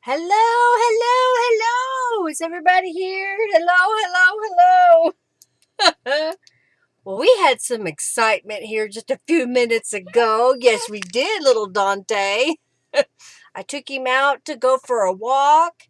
Hello, hello, hello. Is everybody here? Hello, hello, hello. Well, we had some excitement here just a few minutes ago. Yes, we did, little Dante. I took him out to go for a walk,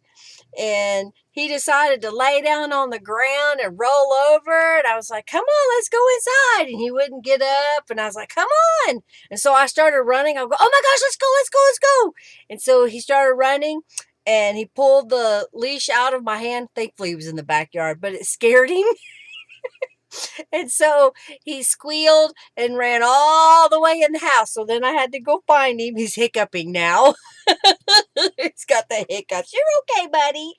and he decided to lay down on the ground and roll over. And I was like, come on, let's go inside. And he wouldn't get up. And I was like, come on. And so I started running. I go, oh my gosh, let's go, let's go, let's go. And so he started running, and he pulled the leash out of my hand. Thankfully, he was in the backyard, but it scared him. And so he squealed and ran all the way in the house. So then I had to go find him. He's hiccuping now. He's got the hiccups. You're okay, buddy.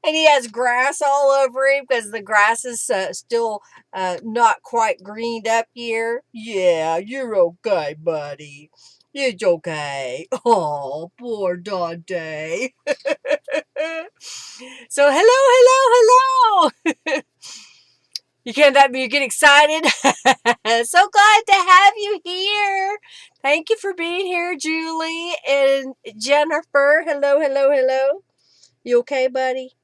And he has grass all over him because the grass is still not quite greened up here. Yeah, you're okay, buddy. It's okay. Oh, poor Dante. So hello, hello, hello. You get excited. So glad to have you here. Thank you for being here, Julie and Jennifer. Hello, hello, hello. You okay, buddy?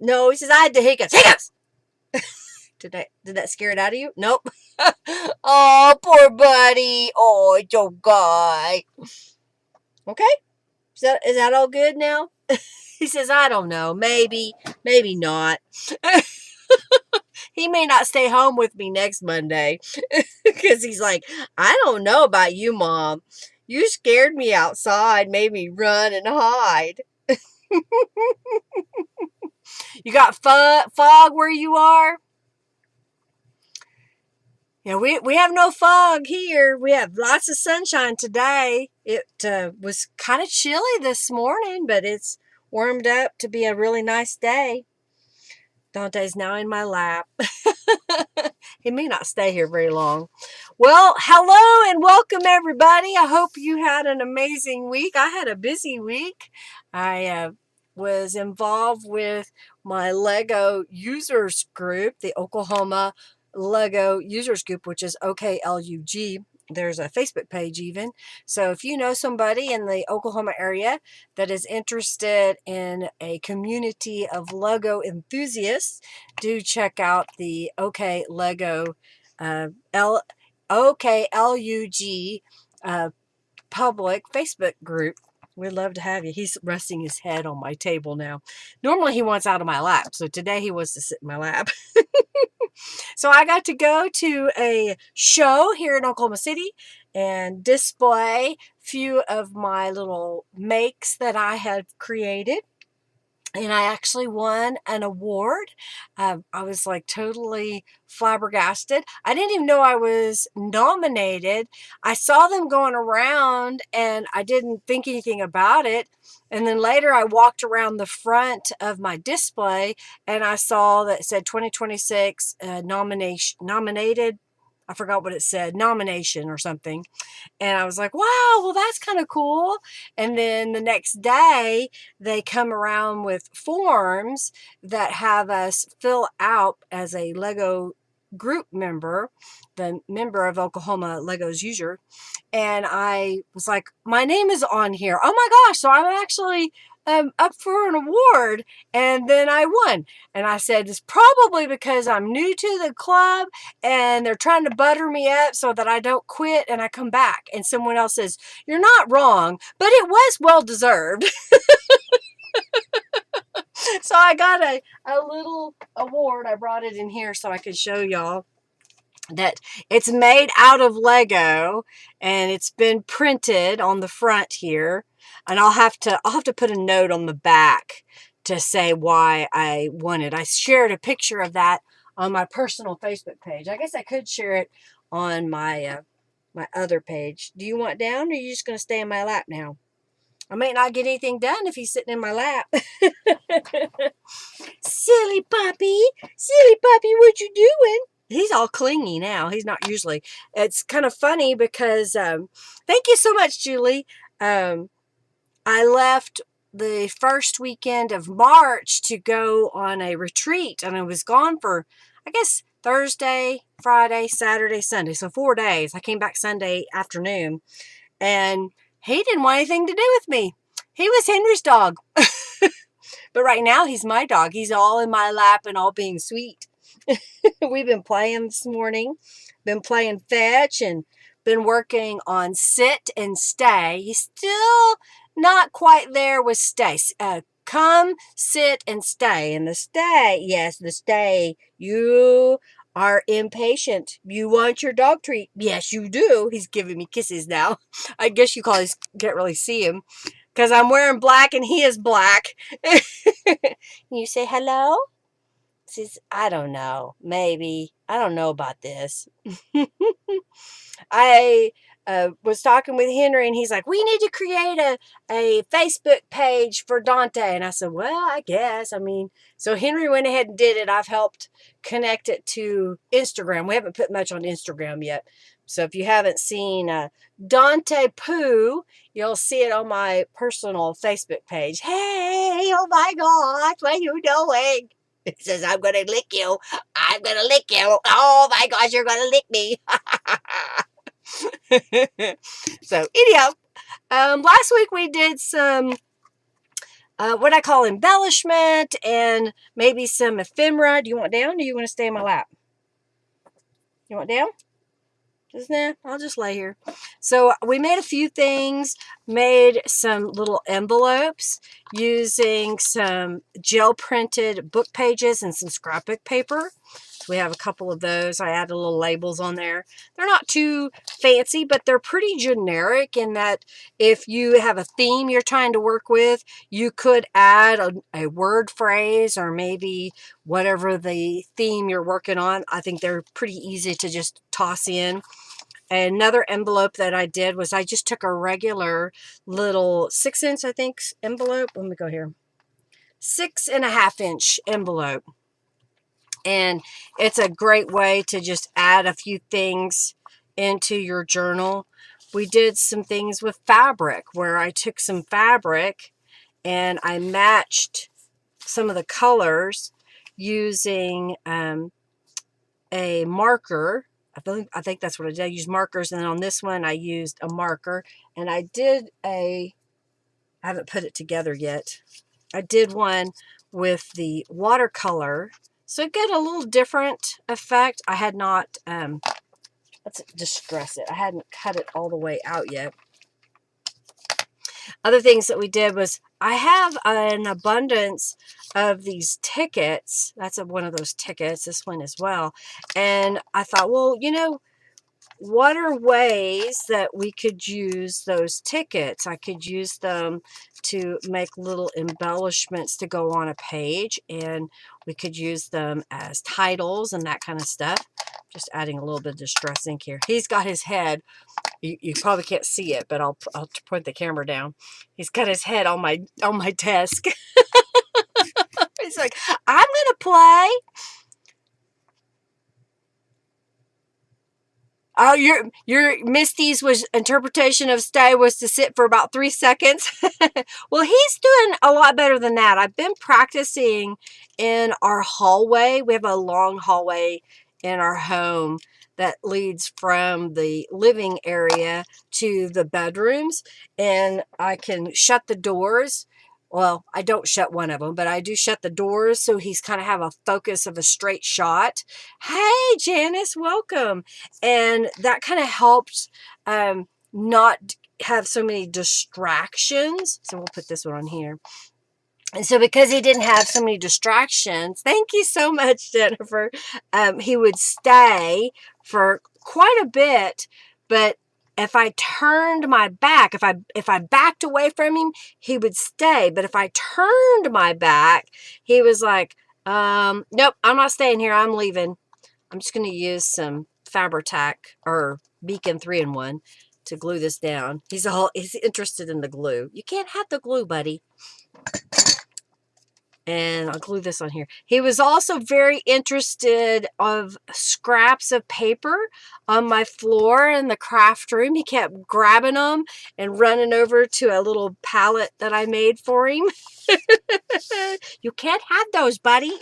No, he says I had the hiccups. Hiccups! Did that scare it out of you? Nope. Oh, poor buddy. Oh, it's okay. Okay? Is that all good now? He says, I don't know. Maybe not. He may not stay home with me next Monday because he's like, I don't know about you, Mom. You scared me outside, made me run and hide. You got fog where you are? Yeah, we have no fog here. We have lots of sunshine today. It was kind of chilly this morning, but it's warmed up to be a really nice day. Dante's now in my lap. He may not stay here very long. Well, hello and welcome everybody. I hope you had an amazing week. I had a busy week. I was involved with my Lego users group, the Oklahoma Lego users group, which is OKLUG. There's a Facebook page even. So if you know somebody in the Oklahoma area that is interested in a community of Lego enthusiasts, do check out the OK Lego OKLUG public Facebook group. We'd love to have you. He's resting his head on my table now. Normally he wants out of my lap, so today he wants to sit in my lap. So I got to go to a show here in Oklahoma City and display a few of my little makes that I had created. And I actually won an award. I was like totally flabbergasted. I didn't even know I was nominated. I saw them going around and I didn't think anything about it. And then later I walked around the front of my display and I saw that it said 2026 nominated. I forgot what it said, nomination or something. And I was like, wow, well, that's kind of cool. And then the next day, they come around with forms that have us fill out as a Lego group member, the member of Oklahoma Legos user. And I was like, my name is on here. Oh my gosh. So I'm actually up for an award. And then I won. And I said, it's probably because I'm new to the club and they're trying to butter me up so that I don't quit and I come back. And someone else says, you're not wrong, but it was well deserved. So I got a little award. I brought it in here so I could show y'all that it's made out of Lego and it's been printed on the front here. And I'll have to put a note on the back to say why I won it. I shared a picture of that on my personal Facebook page. I guess I could share it on my my other page. Do you want down or are you just going to stay in my lap now? I might not get anything done if he's sitting in my lap. Silly puppy, what you doing? He's all clingy now. He's not usually. It's kind of funny because, thank you so much, Julie. I left the first weekend of March to go on a retreat, and I was gone for, I guess, Thursday, Friday, Saturday, Sunday. So 4 days. I came back Sunday afternoon, and he didn't want anything to do with me. He was Henry's dog. But right now he's my dog. He's all in my lap and all being sweet. We've been playing this morning. Been playing fetch and been working on sit and stay. He's still not quite there with stay. Come, sit, and stay. And the stay, yes, the stay. You are impatient. You want your dog treat. Yes, you do. He's giving me kisses now. I guess you can't really see him because I'm wearing black and he is black. You say hello? Says, I don't know. Maybe. I don't know about this. I was talking with Henry and he's like, we need to create a Facebook page for Dante. And I said, well, I guess. I mean, so Henry went ahead and did it. I've helped connect it to Instagram. We haven't put much on Instagram yet. So if you haven't seen Dante Pooh, you'll see it on my personal Facebook page. Hey, oh my gosh, what are you doing? It says, I'm going to lick you. I'm going to lick you. Oh my gosh, you're going to lick me. So anyhow, last week we did some what I call embellishment and maybe some ephemera. Do you want down or do you want to stay in my lap? You want down? Just nah, I'll just lay here. So we made a few things, made some little envelopes using some gel printed book pages and some scrapbook paper. We have a couple of those. I added little labels on there. They're not too fancy, but they're pretty generic in that if you have a theme you're trying to work with, you could add a word phrase or maybe whatever the theme you're working on. I think they're pretty easy to just toss in. Another envelope that I did was I just took a regular little 6-inch, I think, envelope. Let me go here. 6.5-inch envelope. And it's a great way to just add a few things into your journal. We did some things with fabric where I took some fabric and I matched some of the colors using a marker. I think that's what I did. I used markers, and then on this one I used a marker, and I haven't put it together yet. I did one with the watercolor, so it got a little different effect. I had not, let's distress it. I hadn't cut it all the way out yet. Other things that we did was I have an abundance of these tickets. That's one of those tickets, this one as well. And I thought, well, you know, what are ways that we could use those tickets? I could use them to make little embellishments to go on a page, and we could use them as titles and that kind of stuff. Just adding a little bit of distress ink here. He's got his head. You probably can't see it, but I'll point the camera down. He's got his head on my desk. He's like, I'm gonna play. Oh, your Misty's interpretation of stay was to sit for about 3 seconds. Well, he's doing a lot better than that. I've been practicing in our hallway. We have a long hallway in our home that leads from the living area to the bedrooms, and I can shut the doors. Well, I don't shut one of them, but I do shut the doors so he's kind of have a focus of a straight shot. Hey, Janice, welcome. And that kind of helps not have so many distractions. So we'll put this one on here. And so because he didn't have so many distractions, thank you so much, Jennifer, he would stay for quite a bit, but if I turned my back, if I backed away from him, he would stay. But if I turned my back, he was like, nope, I'm not staying here. I'm leaving. I'm just going to use some Fabri-Tac or Beacon 3-in-1 to glue this down. He's interested in the glue. You can't have the glue, buddy. And I'll glue this on here. He was also very interested of scraps of paper on my floor in the craft room. He kept grabbing them and running over to a little palette that I made for him. You can't have those, buddy.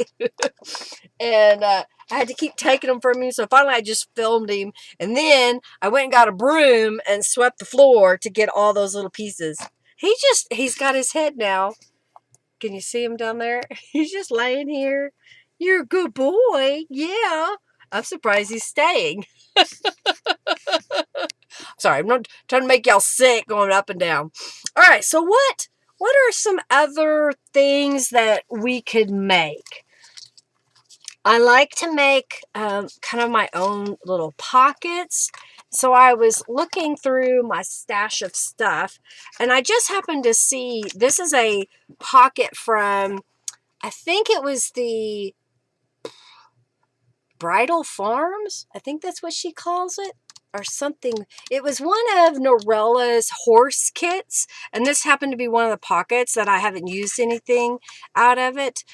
And I had to keep taking them from him. So finally I just filmed him. And then I went and got a broom and swept the floor to get all those little pieces. He's got his head now. Can you see him down there? He's just laying here. You're a good boy. Yeah. I'm surprised he's staying. Sorry, I'm not trying to make y'all sick going up and down. All right, so what are some other things that we could make? I like to make kind of my own little pockets. So I was looking through my stash of stuff, and I just happened to see, this is a pocket from, I think it was the Bridal Farms. I think that's what she calls it, or something. It was one of Norella's horse kits, and this happened to be one of the pockets that I haven't used anything out of it.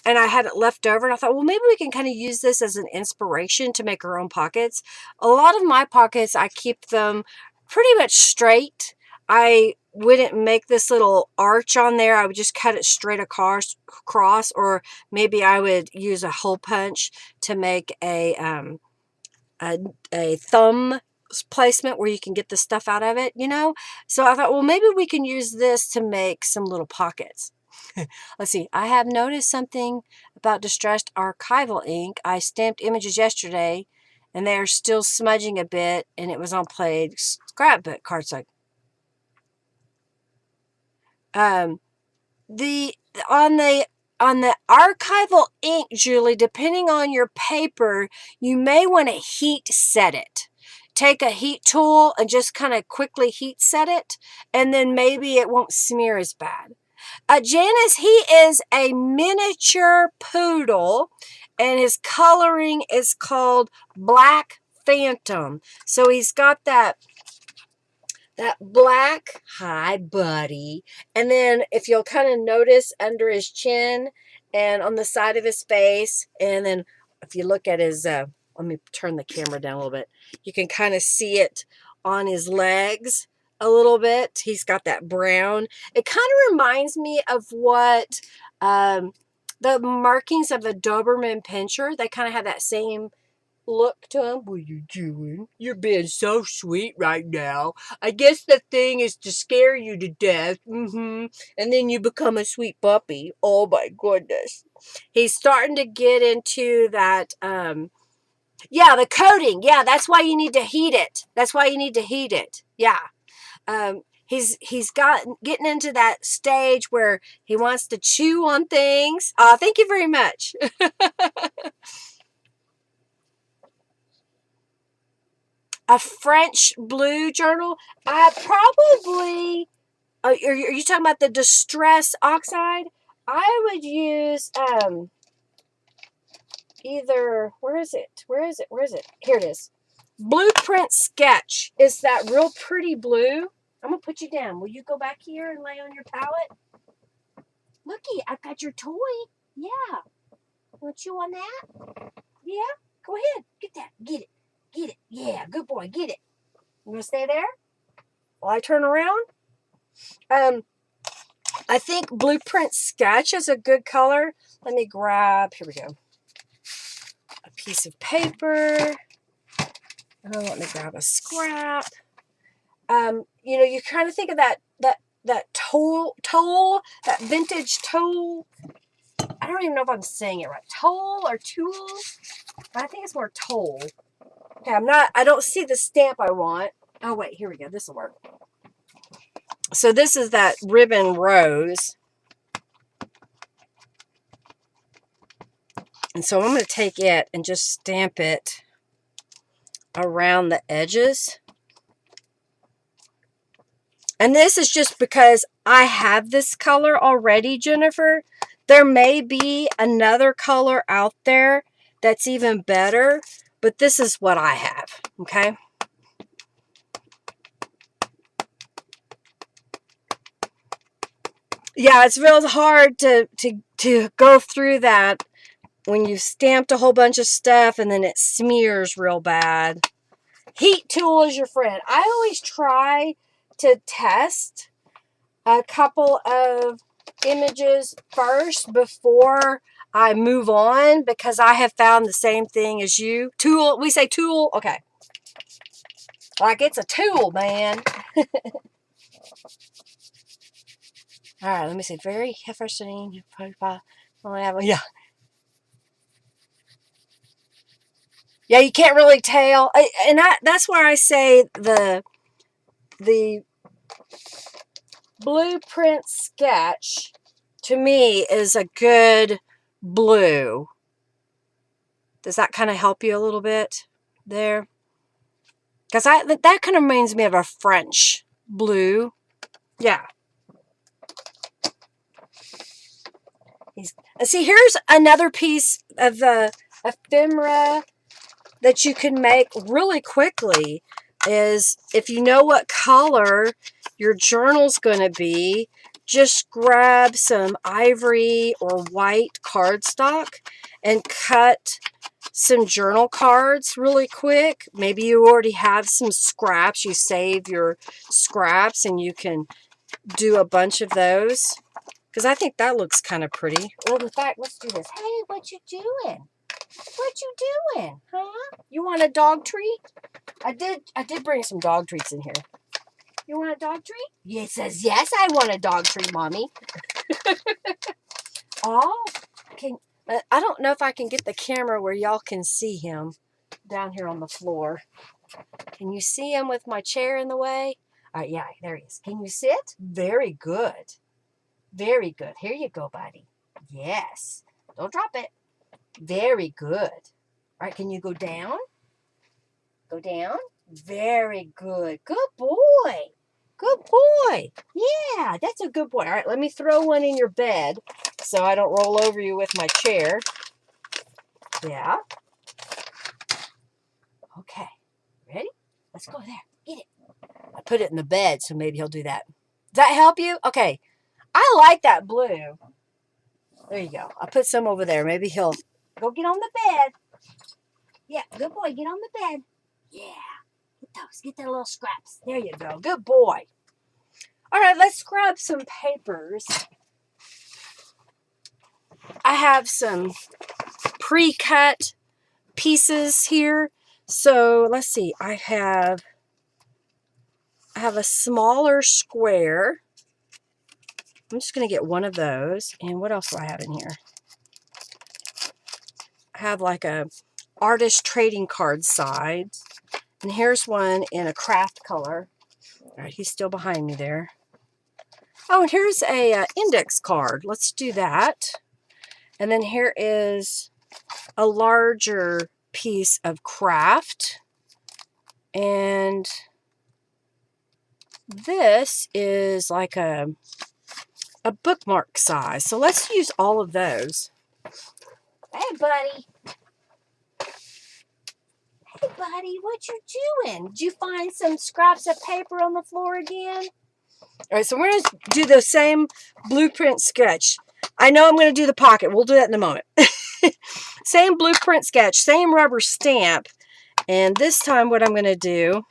And I had it left over, and I thought, well, maybe we can kind of use this as an inspiration to make our own pockets. A lot of my pockets, I keep them pretty much straight. I wouldn't make this little arch on there. I would just cut it straight across, or maybe I would use a hole punch to make a thumb placement where you can get the stuff out of it, you know? So I thought, well, maybe we can use this to make some little pockets. Let's see. I have noticed something about distressed archival ink. I stamped images yesterday, and they are still smudging a bit, and it was on plaid scrapbook cardstock. The on the archival ink, Julie, depending on your paper, you may want to heat set it. Take a heat tool and just kind of quickly heat set it, and then maybe it won't smear as bad. Janice, he is a miniature poodle, and his coloring is called Black Phantom. So he's got that black, hi buddy, and then if you'll kind of notice under his chin and on the side of his face, and then if you look at his, let me turn the camera down a little bit, you can kind of see it on his legs a little bit. He's got that brown. It kind of reminds me of what the markings of a Doberman Pinscher. They kind of have that same look to him. What are you doing? You're being so sweet right now. I guess the thing is to scare you to death. And then you become a sweet puppy. Oh my goodness. He's starting to get into that, yeah, the coating. Yeah, that's why you need to heat it. That's why you need to heat it. Yeah. He's getting into that stage where he wants to chew on things. Thank you very much. A French blue journal. I probably, are you talking about the Distress Oxide? I would use either, where is it? Here it is. Blueprint Sketch. Is that real pretty blue? I'm going to put you down. Will you go back here and lay on your palette? Looky, I've got your toy. Yeah. Want you on that? Yeah? Go ahead. Get that. Get it. Get it. Yeah, good boy. Get it. You want to stay there while I turn around? I think Blueprint Sketch is a good color. Let me grab, here we go, a piece of paper. Let me grab a scrap. You know, you kind of think of that toll, that vintage toll. I don't even know if I'm saying it right. Toll or tool? But I think it's more toll. Okay, I don't see the stamp I want. Oh, wait, here we go. This will work. So this is that ribbon rose. And so I'm going to take it and just stamp it around the edges. And this is just because I have this color already, Jennifer. There may be another color out there that's even better, but this is what I have, okay? Yeah, it's real hard to go through that when you've stamped a whole bunch of stuff and then it smears real bad. Heat tool is your friend. I always try to test a couple of images first before I move on, because I have found the same thing as you. Tool, we say tool, okay. Like it's a tool, man. All right, let me see. Very frustrating. Yeah. Yeah, you can't really tell. That's where I say the blueprint sketch to me is a good blue. Does that kind of help you a little bit there? Because that kind of reminds me of a French blue. Yeah. See, here's another piece of the ephemera that you can make really quickly. Is if you know what color your journal's going to be, just grab some ivory or white cardstock and cut some journal cards really quick. Maybe you already have some scraps. You save your scraps and you can do a bunch of those. Because I think that looks kind of pretty. Well, in fact, let's do this. Hey, what you doing? What you doing? Huh? You want a dog treat? I did bring some dog treats in here. You want a dog treat? He says, yes, I want a dog treat, Mommy. Oh, I don't know if I can get the camera where y'all can see him down here on the floor. Can you see him with my chair in the way? All right, yeah, there he is. Can you sit? Very good. Very good. Here you go, buddy. Yes. Don't drop it. Very good. All right, can you go down? Go down. Very good. Good boy. Good boy. Yeah, that's a good boy. All right, let me throw one in your bed so I don't roll over you with my chair. Yeah. Okay. Ready? Let's go there. Get it. I put it in the bed, so maybe he'll do that. Does that help you? Okay. I like that blue. There you go. I'll put some over there. Maybe he'll go get on the bed. Yeah, good boy. Get on the bed. Yeah. Get those. Get their little scraps. There you go. Good boy. All right, let's grab some papers. I have some pre-cut pieces here. So let's see. I have a smaller square. I'm just going to get one of those. And what else do I have in here? I have like a artist trading card size. And here's one in a craft color. All right, he's still behind me there. Oh, and here's a index card. Let's do that. And then here is a larger piece of craft. And this is like a bookmark size. So let's use all of those. Hey, buddy. Hey, buddy, what you doing? Did you find some scraps of paper on the floor again? All right, so we're going to do the same blueprint sketch. I know I'm going to do the pocket. We'll do that in a moment. Same blueprint sketch, same rubber stamp. And this time what I'm going to do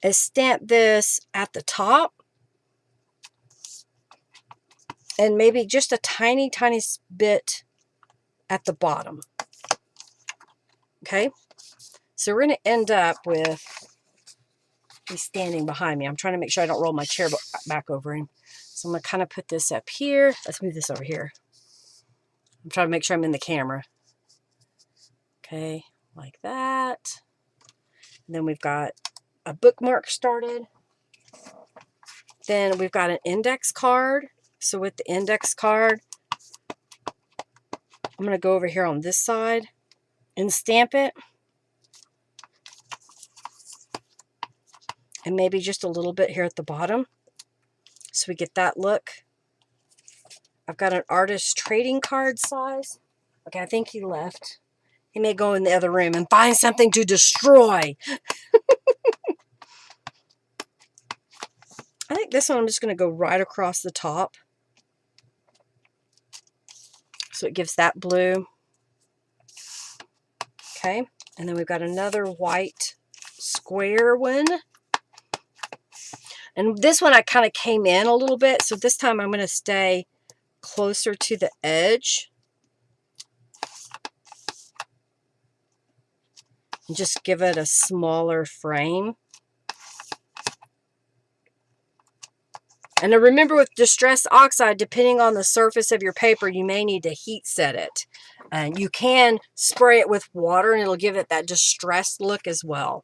is stamp this at the top. And maybe just a tiny, tiny bit at the bottom. Okay? So we're going to end up with... He's standing behind me. I'm trying to make sure I don't roll my chair back over him. So I'm going to kind of put this up here. Let's move this over here. I'm trying to make sure I'm in the camera. Okay, like that. And then we've got a bookmark started. Then we've got an index card. So with the index card, I'm going to go over here on this side and stamp it. And maybe just a little bit here at the bottom. So we get that look. I've got an artist trading card size. Okay, I think he left. He may go in the other room and find something to destroy. I think this one I'm just going to go right across the top. So it gives that blue. Okay, and then we've got another white square one. And this one I kind of came in a little bit, so this time I'm going to stay closer to the edge. And just give it a smaller frame. And then remember, with distress oxide, depending on the surface of your paper, you may need to heat set it. And you can spray it with water and it'll give it that distressed look as well.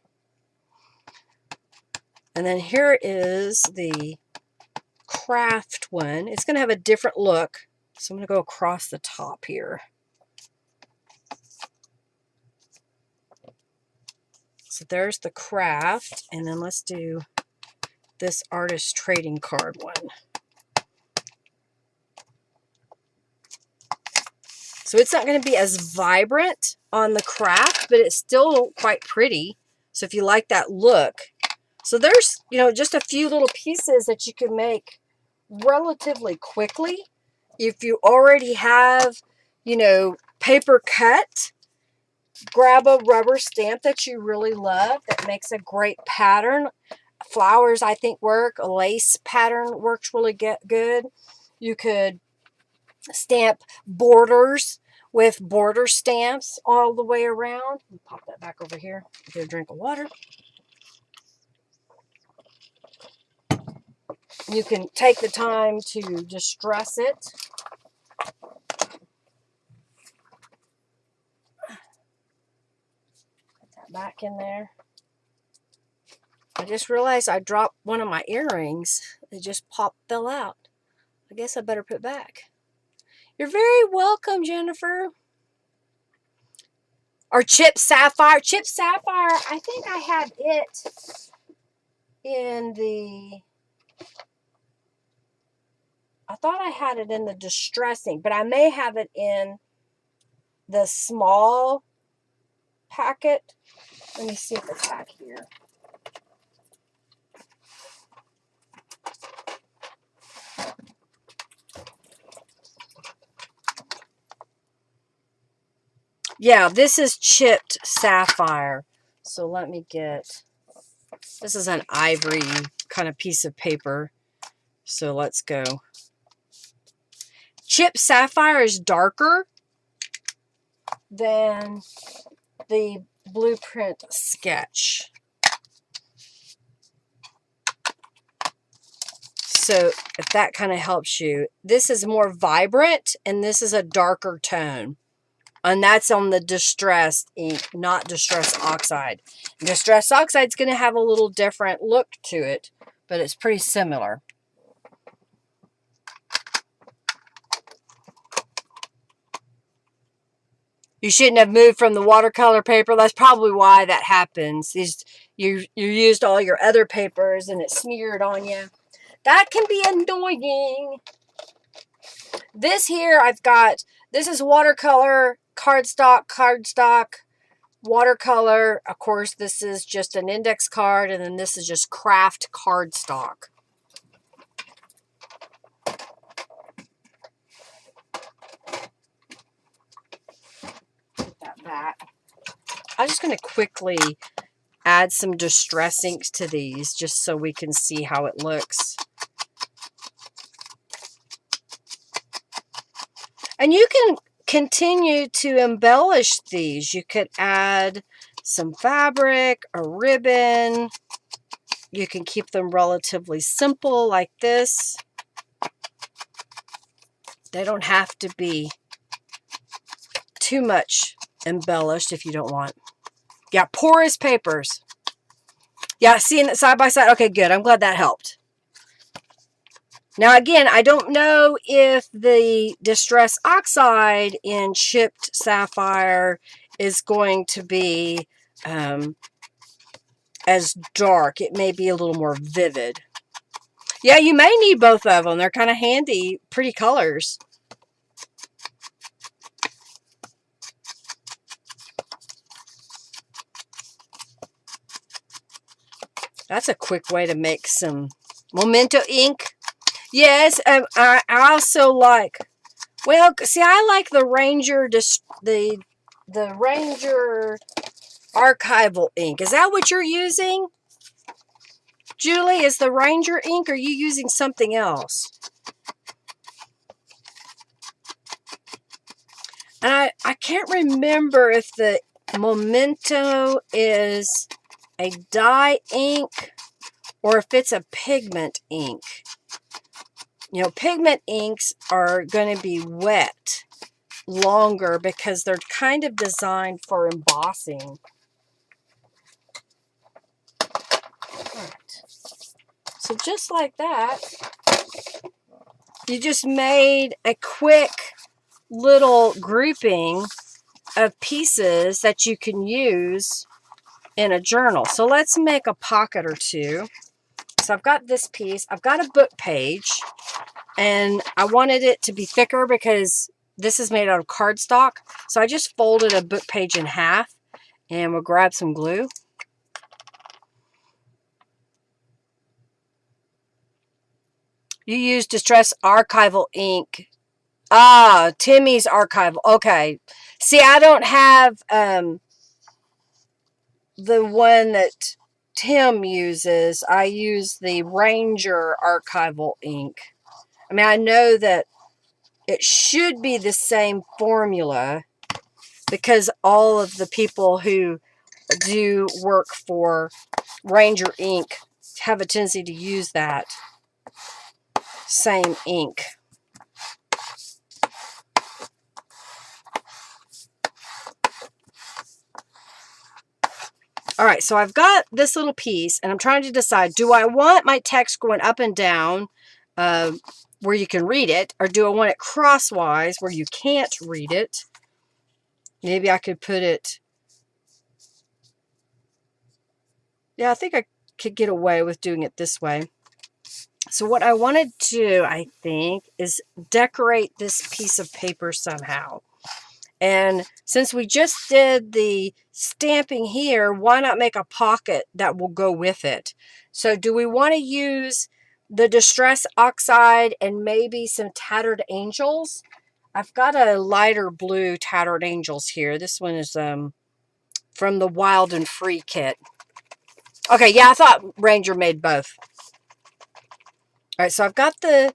And then here is the craft one. It's going to have a different look. So I'm going to go across the top here. So there's the craft. And then let's do this artist trading card one. So it's not going to be as vibrant on the craft, but it's still quite pretty. So if you like that look. So there's, you know, just a few little pieces that you can make relatively quickly. If you already have, you know, paper cut, grab a rubber stamp that you really love that makes a great pattern. Flowers, I think, work. A lace pattern works really good. You could stamp borders with border stamps all the way around. Pop that back over here. Get a drink of water. You can take the time to distress it. Put that back in there. I just realized I dropped one of my earrings. They just fell out. I guess I better put it back. You're very welcome, Jennifer. Or Chip Sapphire. Chip Sapphire, I think I had it in the... I thought I had it in the distressing, but I may have it in the small packet. Let me see if it's back here. Yeah, this is chipped sapphire. So let me get, this is an ivory kind of piece of paper. So let's go. Chipped sapphire is darker than the blueprint sketch. So if that kind of helps you, this is more vibrant and this is a darker tone. And that's on the distressed ink, not distress oxide. Distress oxide is going to have a little different look to it, but it's pretty similar. You shouldn't have moved from the watercolor paper. That's probably why that happens. Is you used all your other papers and it smeared on you. That can be annoying. This here I've got, this is watercolor, cardstock, watercolor. Of course, this is just an index card, and then this is just craft cardstock. Put that back. I'm just going to quickly add some distress inks to these just so we can see how it looks. And you can continue to embellish these. You could add some fabric, a ribbon. You can keep them relatively simple like this. They don't have to be too much embellished if you don't want. Yeah, porous papers. Yeah, seeing it side by side. Okay, good. I'm glad that helped. Now, again, I don't know if the distress oxide in chipped sapphire is going to be as dark. It may be a little more vivid. Yeah, you may need both of them. They're kind of handy, pretty colors. That's a quick way to make some Memento ink. Yes, I also like, well, see, I like the Ranger, the Ranger archival ink. Is that what you're using? Julie, is the Ranger ink, or are you using something else? And I can't remember if the Memento is a dye ink or if it's a pigment ink. You know, pigment inks are going to be wet longer because they're kind of designed for embossing. Alright. So just like that, you just made a quick little grouping of pieces that you can use in a journal. So let's make a pocket or two. So I've got this piece. I've got a book page, and I wanted it to be thicker because this is made out of cardstock. So I just folded a book page in half, and we'll grab some glue. You use Distress Archival ink. Ah, Timmy's Archival. Okay. See, I don't have the one that Tim uses. I use the Ranger Archival ink. I mean, I know that it should be the same formula because all of the people who do work for Ranger ink have a tendency to use that same ink. All right, so I've got this little piece, and I'm trying to decide, do I want my text going up and down where you can read it, or do I want it crosswise where you can't read it? Maybe I could put it... Yeah, I think I could get away with doing it this way. So what I want to do, I think, is decorate this piece of paper somehow. And since we just did the stamping here, why not make a pocket that will go with it? So do we want to use the Distress Oxide and maybe some Tattered Angels? I've got a lighter blue Tattered Angels here. This one is from the Wild and Free kit. Okay, yeah, I thought Ranger made both. All right, so I've got the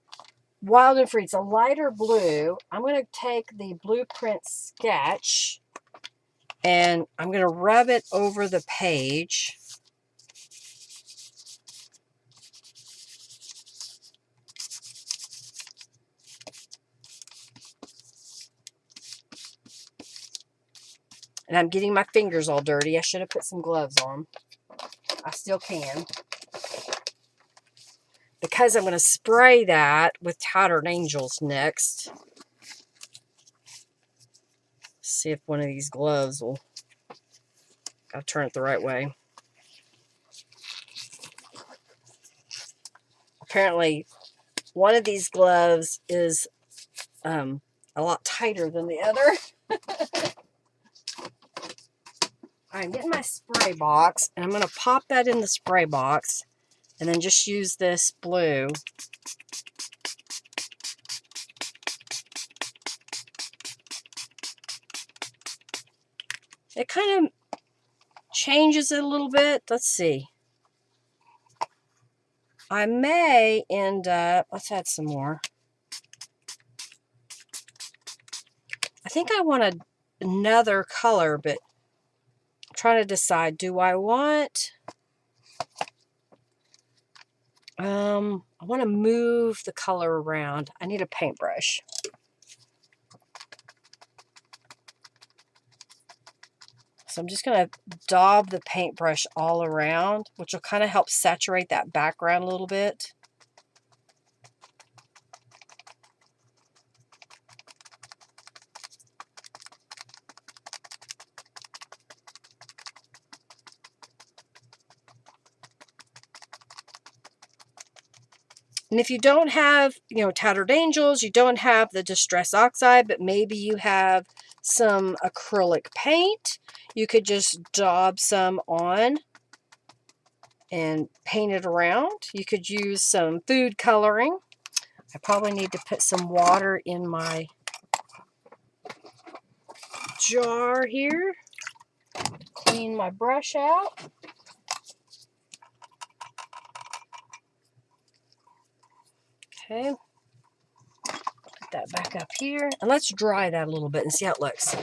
Wild and Free. It's a lighter blue. I'm going to take the Blueprint Sketch and I'm going to rub it over the page. And I'm getting my fingers all dirty. I should have put some gloves on. I still can. Because I'm going to spray that with Tattered Angels next. See if one of these gloves will... Gotta turn it the right way. Apparently, one of these gloves is a lot tighter than the other. I'm getting my spray box, and I'm going to pop that in the spray box, and then just use this blue. It kind of changes it a little bit. Let's see. I may end up... Let's add some more. I think I want another color, but I'm trying to decide. Do I want... I want to move the color around. I need a paintbrush. So I'm just going to daub the paintbrush all around, which will kind of help saturate that background a little bit. And if you don't have, Tattered Angels, you don't have the Distress Oxide, but maybe you have some acrylic paint, you could just daub some on and paint it around. You could use some food coloring. I probably need to put some water in my jar here. Clean my brush out. Okay. Put that back up here. And let's dry that a little bit and see how it looks.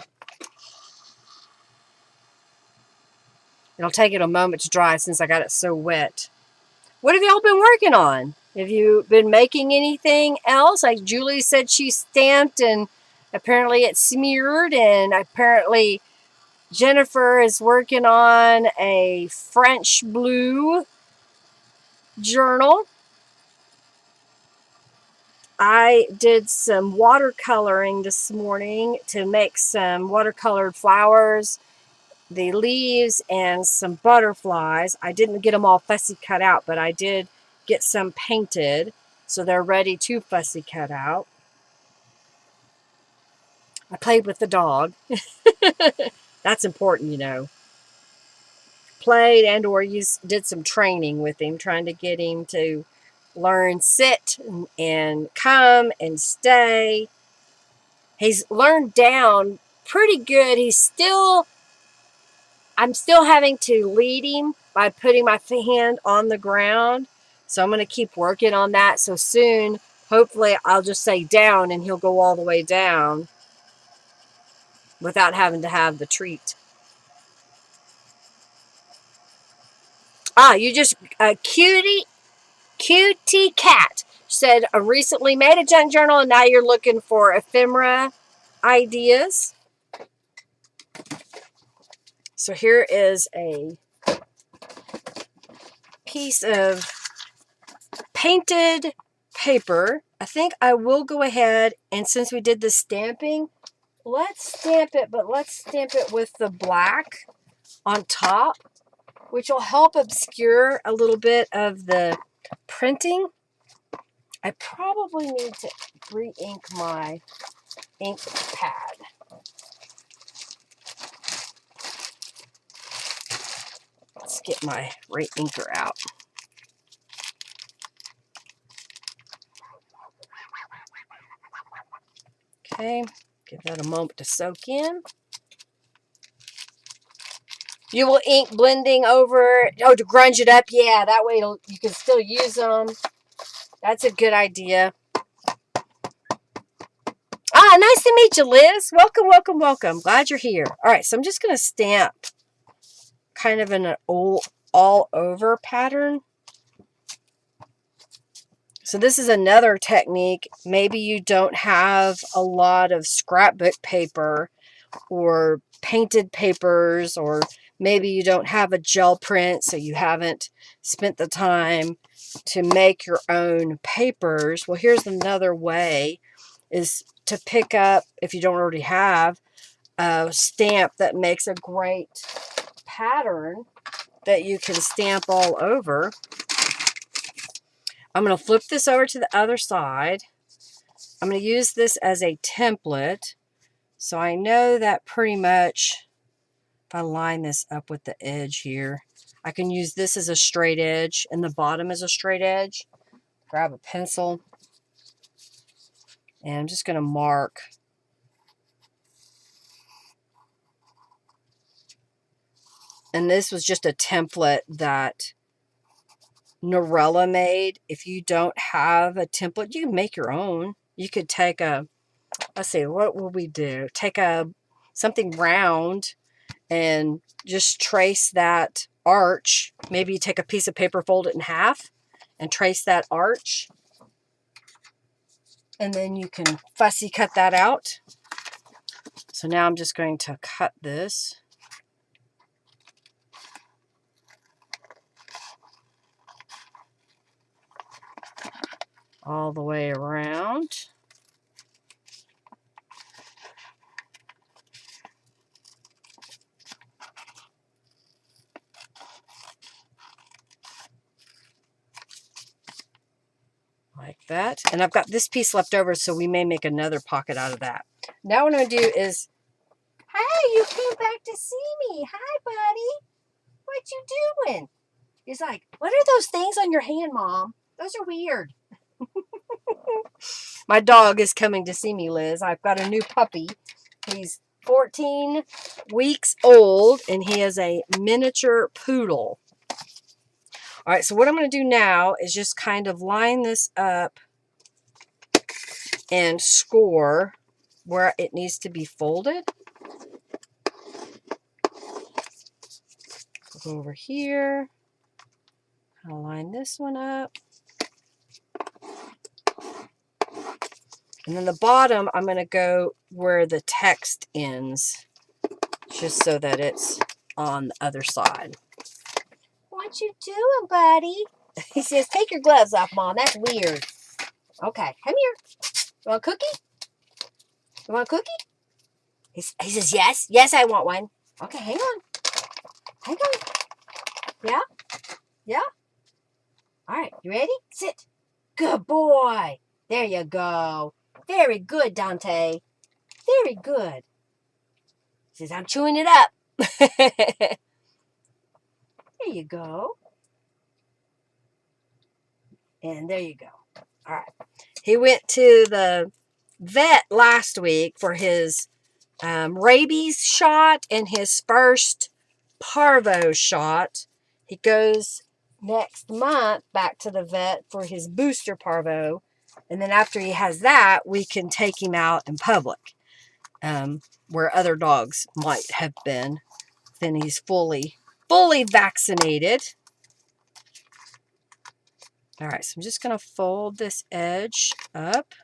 It'll take it a moment to dry since I got it so wet. What have y'all been working on? Have you been making anything else? Like Julie said she stamped and apparently it's smeared, and apparently Jennifer is working on a French blue journal. I did some watercoloring this morning to make some watercolored flowers, the leaves, and some butterflies. I didn't get them all fussy cut out, but I did get some painted, so they're ready to fussy cut out. I played with the dog. That's important, you know. Played and or did some training with him, trying to get him to learn sit and come and stay. He's learned down pretty good. I'm still having to lead him by putting my hand on the ground. So I'm going to keep working on that. So soon, hopefully, I'll just say down and he'll go all the way down without having to have the treat. You just, cutie cat said, I recently made a junk journal and now you're looking for ephemera ideas. So here is a piece of painted paper. I think I will go ahead, and since we did the stamping, let's stamp it, but let's stamp it with the black on top, which will help obscure a little bit of the printing. I probably need to re-ink my ink pad. Let's get my re-inker out. Okay, give that a moment to soak in. You will ink blending over, to grunge it up. Yeah, that way you can still use them. That's a good idea. Nice to meet you, Liz. Welcome, welcome, welcome. Glad you're here. All right, so I'm just going to stamp kind of in an all-over pattern. So this is another technique. Maybe you don't have a lot of scrapbook paper or painted papers, or maybe you don't have a gel print, so you haven't spent the time to make your own papers. Well, here's another way, is to pick up, if you don't already have, a stamp that makes a great pattern that you can stamp all over. I'm going to flip this over to the other side. I'm going to use this as a template. So I know that pretty much, if I line this up with the edge here, I can use this as a straight edge and the bottom is a straight edge. Grab a pencil and I'm just going to mark. And this was just a template that Norella made. If you don't have a template, you can make your own. You could take a, let's see, what will we do? Take something round and just trace that arch. Maybe you take a piece of paper, fold it in half, and trace that arch. And then you can fussy cut that out. So now I'm just going to cut this. All the way around. Like that. And I've got this piece left over, so we may make another pocket out of that. Now what I'm going to do is, hey, you came back to see me. Hi, buddy. What you doing? He's like, what are those things on your hand, Mom? Those are weird. My dog is coming to see me, Liz. I've got a new puppy. He's 14 weeks old, and he is a miniature poodle. All right, so what I'm going to do now is just kind of line this up and score where it needs to be folded. Go over here. I'll line this one up. And then the bottom, I'm going to go where the text ends, just so that it's on the other side. What you doing, buddy? He says, take your gloves off, Mom. That's weird. Okay, come here. You want a cookie? You want a cookie? He says, yes. Yes, I want one. Okay, hang on. Hang on. Yeah? Yeah? All right, you ready? Sit. Good boy. There you go. Very good, Dante. Very good. He says, I'm chewing it up. There you go. And there you go. All right. He went to the vet last week for his rabies shot and his first parvo shot. He goes next month back to the vet for his booster parvo. And then after he has that, we can take him out in public where other dogs might have been. Then he's fully vaccinated. All right, so I'm just going to fold this edge up.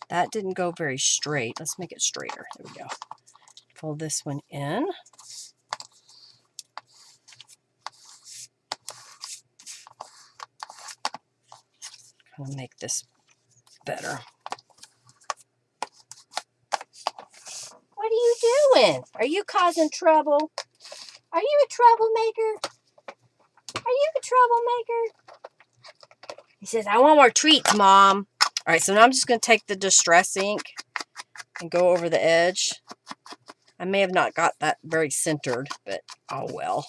That didn't go very straight. Let's make it straighter. There we go. Fold this one in. Kind of make this better. What are you doing? Are you causing trouble? Are you a troublemaker? Are you a troublemaker? He says, I want more treats, Mom. All right, so now I'm just going to take the Distress ink and go over the edge. I may have not got that very centered, but oh well.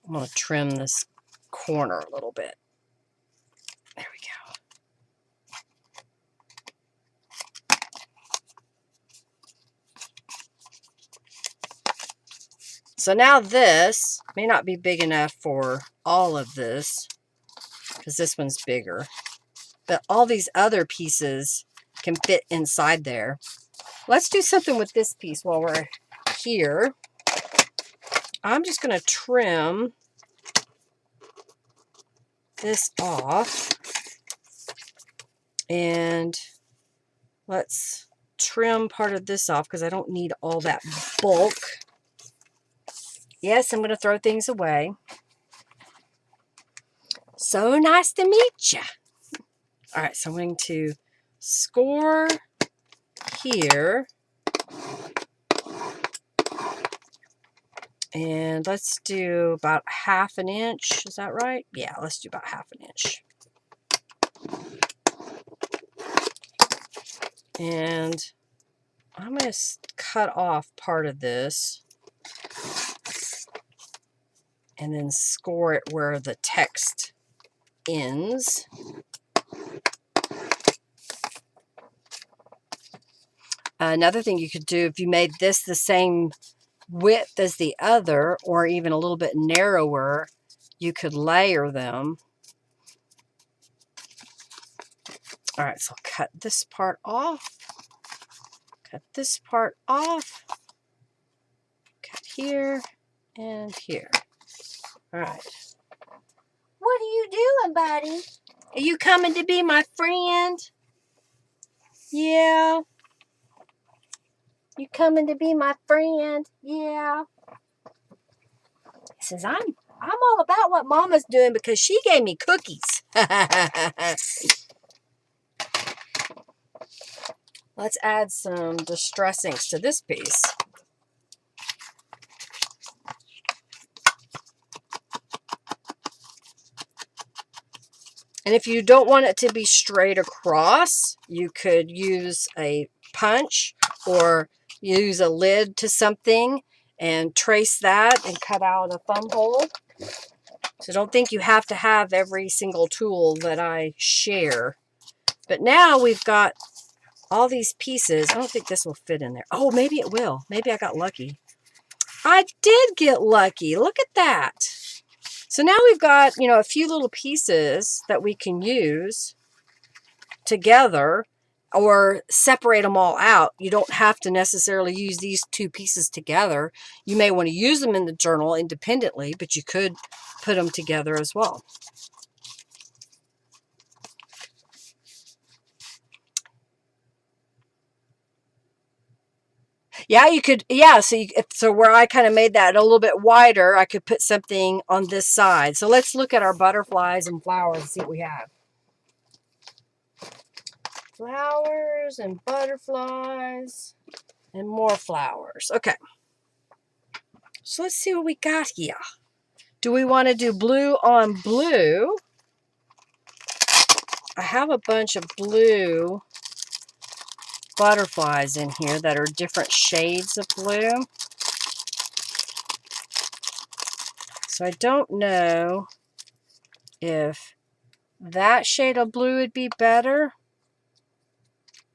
I'm going to trim this corner a little bit. There we go. So now this may not be big enough for all of this, because this one's bigger. But all these other pieces can fit inside there. Let's do something with this piece while we're here. I'm just going to trim this off. And let's trim part of this off because I don't need all that bulk. Yes, I'm going to throw things away. So nice to meet you. All right, so I'm going to score here. And let's do about 1/2 inch. Is that right? Yeah, let's do about 1/2 inch. And I'm going to cut off part of this and then score it where the text ends. Another thing you could do, if you made this the same width as the other, or even a little bit narrower, you could layer them. All right, so I'll cut this part off. Cut this part off. Cut here and here. All right. What are you doing, buddy? Are you coming to be my friend? Yeah. You coming to be my friend? Yeah. He says, I'm all about what Mama's doing because she gave me cookies. Let's add some Distress inks to this piece. And if you don't want it to be straight across, you could use a punch or use a lid to something and trace that and cut out a thumb hole. So don't think you have to have every single tool that I share. But now we've got all these pieces. I don't think this will fit in there. Oh, maybe it will. Maybe I got lucky. I did get lucky. Look at that. So now we've got, a few little pieces that we can use together, or separate them all out. You don't have to necessarily use these two pieces together. You may want to use them in the journal independently, but you could put them together as well. Yeah, you could, yeah, so where I kind of made that a little bit wider, I could put something on this side. So let's look at our butterflies and flowers and see what we have. Flowers and butterflies and more flowers. Okay. So let's see what we got here. Do we want to do blue on blue? I have a bunch of blue butterflies in here that are different shades of blue. So I don't know if that shade of blue would be better.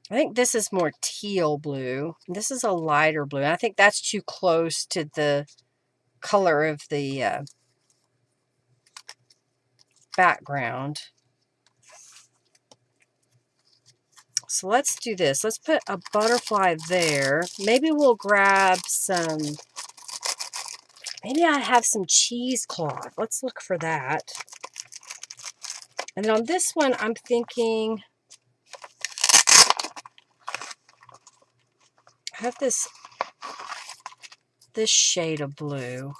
I think this is more teal blue. This is a lighter blue. I think that's too close to the color of the background. So let's do this. Let's put a butterfly there. Maybe we'll grab some, maybe I have some cheesecloth. Let's look for that. And then on this one, I'm thinking, I have this shade of blue.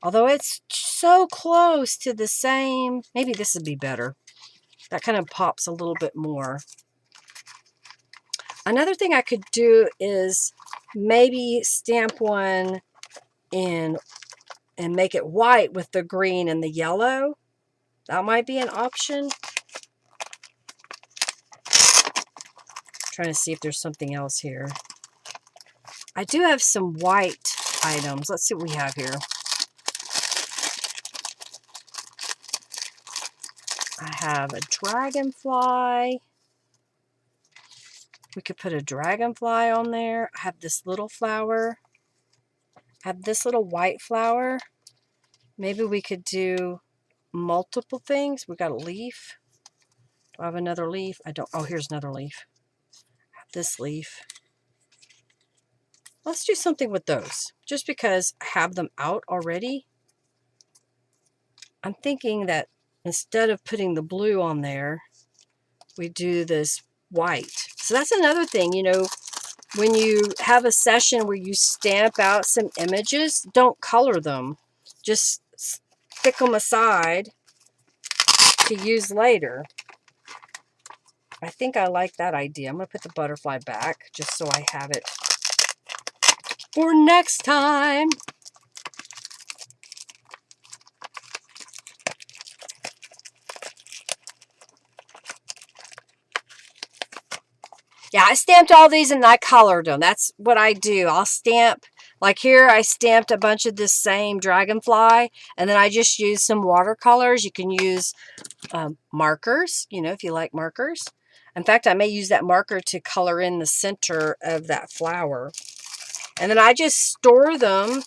Although it's so close to the same, maybe this would be better. That kind of pops a little bit more. Another thing I could do is maybe stamp one in and make it white with the green and the yellow. That might be an option. Trying to see if there's something else here. I do have some white items. Let's see what we have here. I have a dragonfly. We could put a dragonfly on there. I have this little flower. I have this little white flower. Maybe we could do multiple things. We got a leaf. Do I have another leaf? I don't. Oh, here's another leaf. I have this leaf. Let's do something with those. Just because I have them out already, I'm thinking that instead of putting the blue on there, we do this white. So that's another thing, you know, when you have a session where you stamp out some images, don't color them. Just stick them aside to use later. I think I like that idea. I'm going to put the butterfly back just so I have it for next time. Yeah, I stamped all these and I colored them. That's what I do. I'll stamp, like here I stamped a bunch of this same dragonfly, and then I just used some watercolors. You can use markers, you know, if you like markers. In fact, I may use that marker to color in the center of that flower. And then I just store them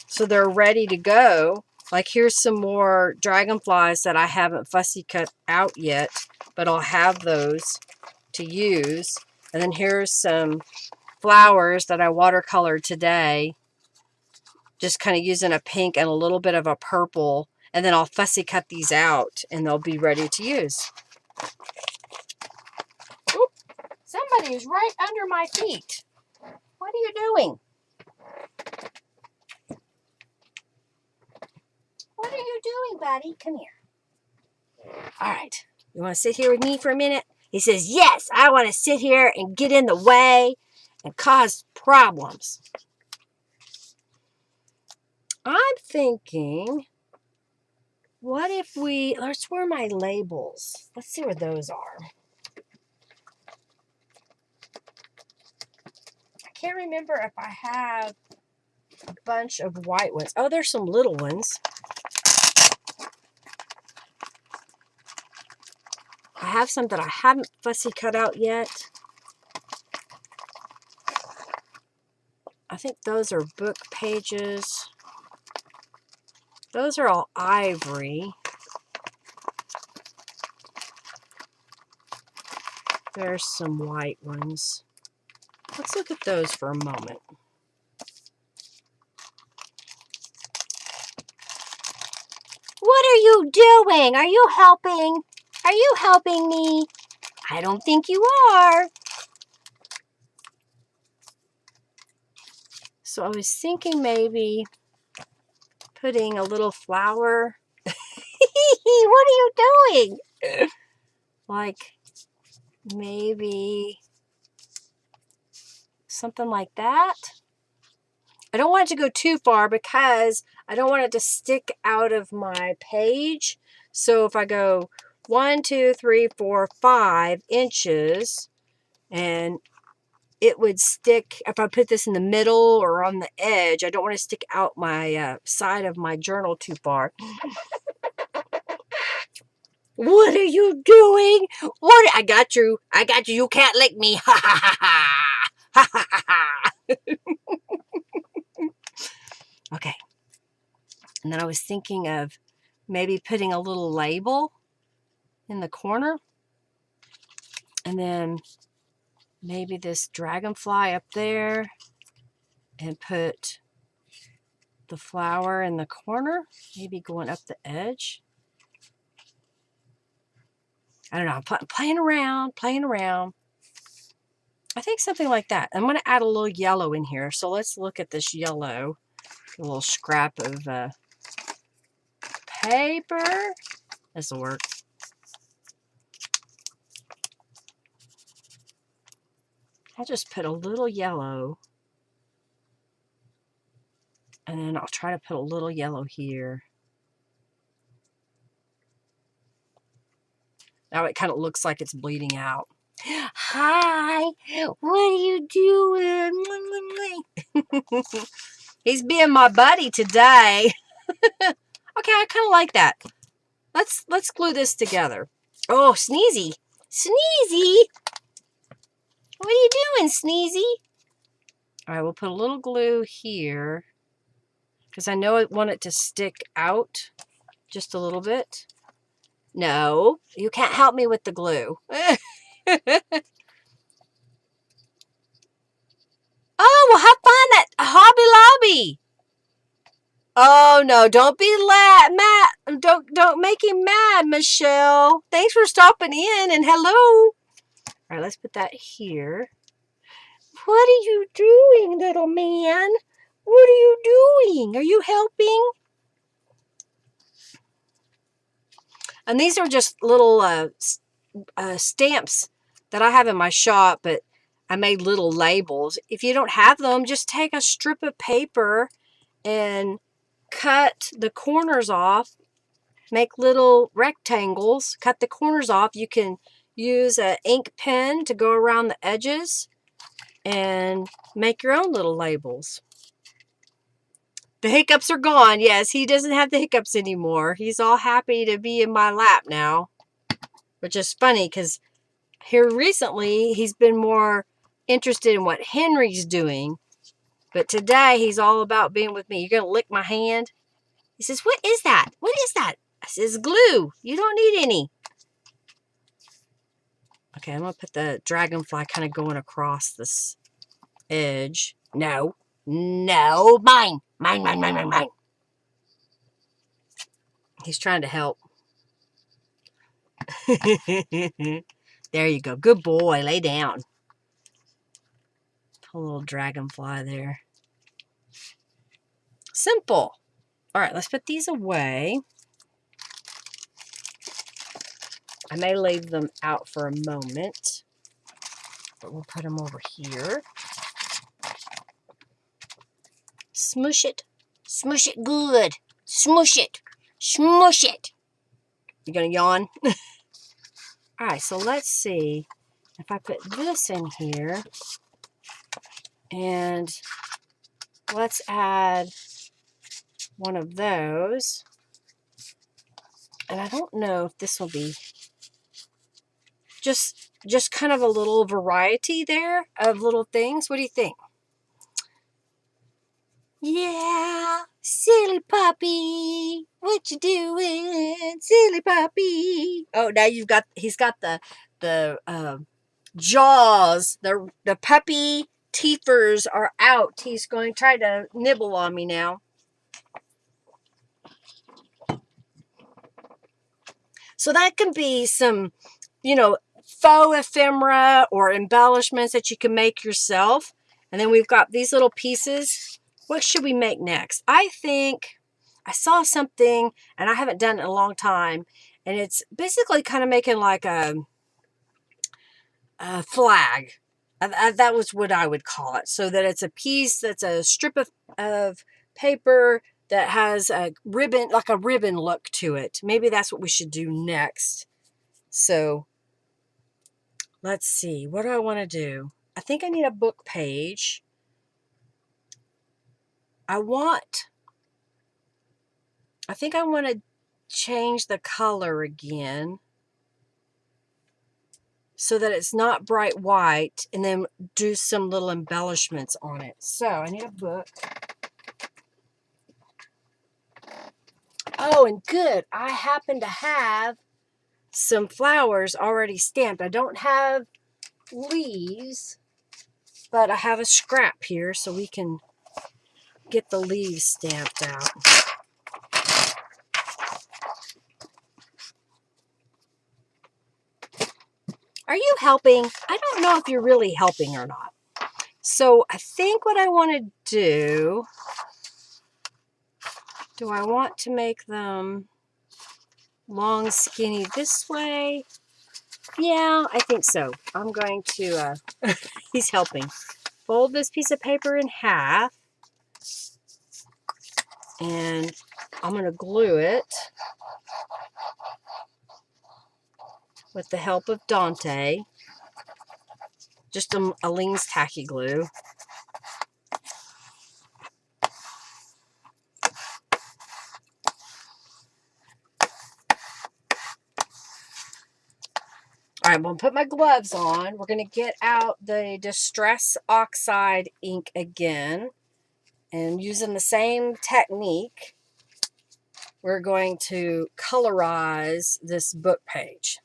so they're ready to go. Like here's some more dragonflies that I haven't fussy cut out yet, but I'll have those to use. And then here's some flowers that I watercolored today. Just kind of using a pink and a little bit of a purple. And then I'll fussy cut these out and they'll be ready to use. Oop, somebody is right under my feet. What are you doing? What are you doing, buddy? Come here. All right. You want to sit here with me for a minute? He says, yes, I want to sit here and get in the way and cause problems. I'm thinking, what if we, let's where are my labels? Let's see where those are. I can't remember if I have a bunch of white ones. Oh, there's some little ones. I have some that I haven't fussy cut out yet. I think those are book pages. Those are all ivory. There's some white ones. Let's look at those for a moment. What are you doing? Are you helping? Are you helping me? I don't think you are. So I was thinking maybe putting a little flower. What are you doing? Like maybe something like that. I don't want it to go too far because I don't want it to stick out of my page. So if I go 1, 2, 3, 4, 5 inches, and it would stick, if I put this in the middle or on the edge, I don't want to stick out my side of my journal too far. What are you doing? What? I got you. I got you. You can't lick me. Ha ha ha ha. Ha ha ha ha. Okay. And then I was thinking of maybe putting a little label in the corner. And then maybe this dragonfly up there. And put the flower in the corner. Maybe going up the edge. I don't know. I'm playing around. I think something like that. I'm going to add a little yellow in here. So let's look at this yellow. A little scrap of paper. This will work. I'll just put a little yellow. And then I'll try to put a little yellow here. Now it kind of looks like it's bleeding out. Hi, what are you doing? He's being my buddy today. Okay, I kind of like that. Let's glue this together. Oh, Sneezy. Sneezy! What are you doing, Sneezy? All right, we'll put a little glue here because I know I want it to stick out just a little bit. No, you can't help me with the glue. Oh, well, have fun at Hobby Lobby. Oh no, don't be mad. Don't make him mad, Michelle. Thanks for stopping in and hello. All right, let's put that here. What are you doing, little man? What are you doing? Are you helping? And these are just little stamps that I have in my shop, but I made little labels. If you don't have them, just take a strip of paper and cut the corners off. Make little rectangles. Cut the corners off. You can use an ink pen to go around the edges and make your own little labels. The hiccups are gone. Yes, he doesn't have the hiccups anymore. He's all happy to be in my lap now. Which is funny because here recently he's been more interested in what Henry's doing. But today he's all about being with me. You're going to lick my hand? He says, what is that? What is that? I says, glue. You don't need any. Okay, I'm going to put the dragonfly kind of going across this edge. No. No. Mine. Mine. He's trying to help. There you go. Good boy. Lay down. Put a little dragonfly there. Simple. All right, let's put these away. I may leave them out for a moment, but we'll put them over here. Smoosh it. Smoosh it good. Smoosh it. Smoosh it. You gonna yawn? All right, so let's see if I put this in here and let's add one of those. And I don't know if this will be just kind of a little variety there of little things. What do you think? Yeah, silly puppy. What you doing, silly puppy? Oh, now he's got the jaws. The puppy teethers are out. He's going to try to nibble on me now. So that can be some, you know, faux ephemera or embellishments that you can make yourself. And then we've got these little pieces. What should we make next? I think I saw something, and I haven't done it in a long time, and it's basically kind of making like a flag. That was what I would call it. So that it's a piece that's a strip of paper that has a ribbon, like a ribbon look to it. Maybe that's what we should do next. So let's see. What do I want to do? I think I need a book page. I think I want to change the color again so that it's not bright white, and then do some little embellishments on it. So I need a book. Oh, and good. I happen to have some flowers already stamped. I don't have leaves, but I have a scrap here so we can get the leaves stamped out. Are you helping? I don't know if you're really helping or not. So I think what I want to do I want to make them long, skinny this way? Yeah, I think so. I'm going to, he's helping. Fold this piece of paper in half. And I'm going to glue it with the help of Dante. Just a Aleene's tacky glue. All right, I'm going to put my gloves on. We're going to get out the Distress Oxide ink again. And using the same technique, we're going to colorize this book page.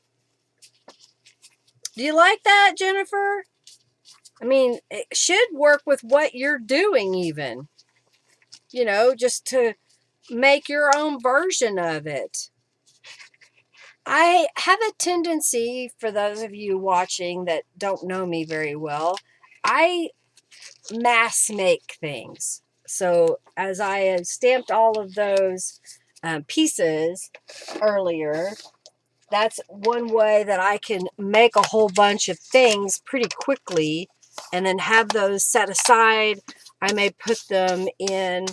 Do you like that, Jennifer? I mean, it should work with what you're doing even. You know, just to make your own version of it. I have a tendency, for those of you watching that don't know me very well, I mass make things. So as I have stamped all of those pieces earlier, that's one way that I can make a whole bunch of things pretty quickly and then have those set aside. I may put them in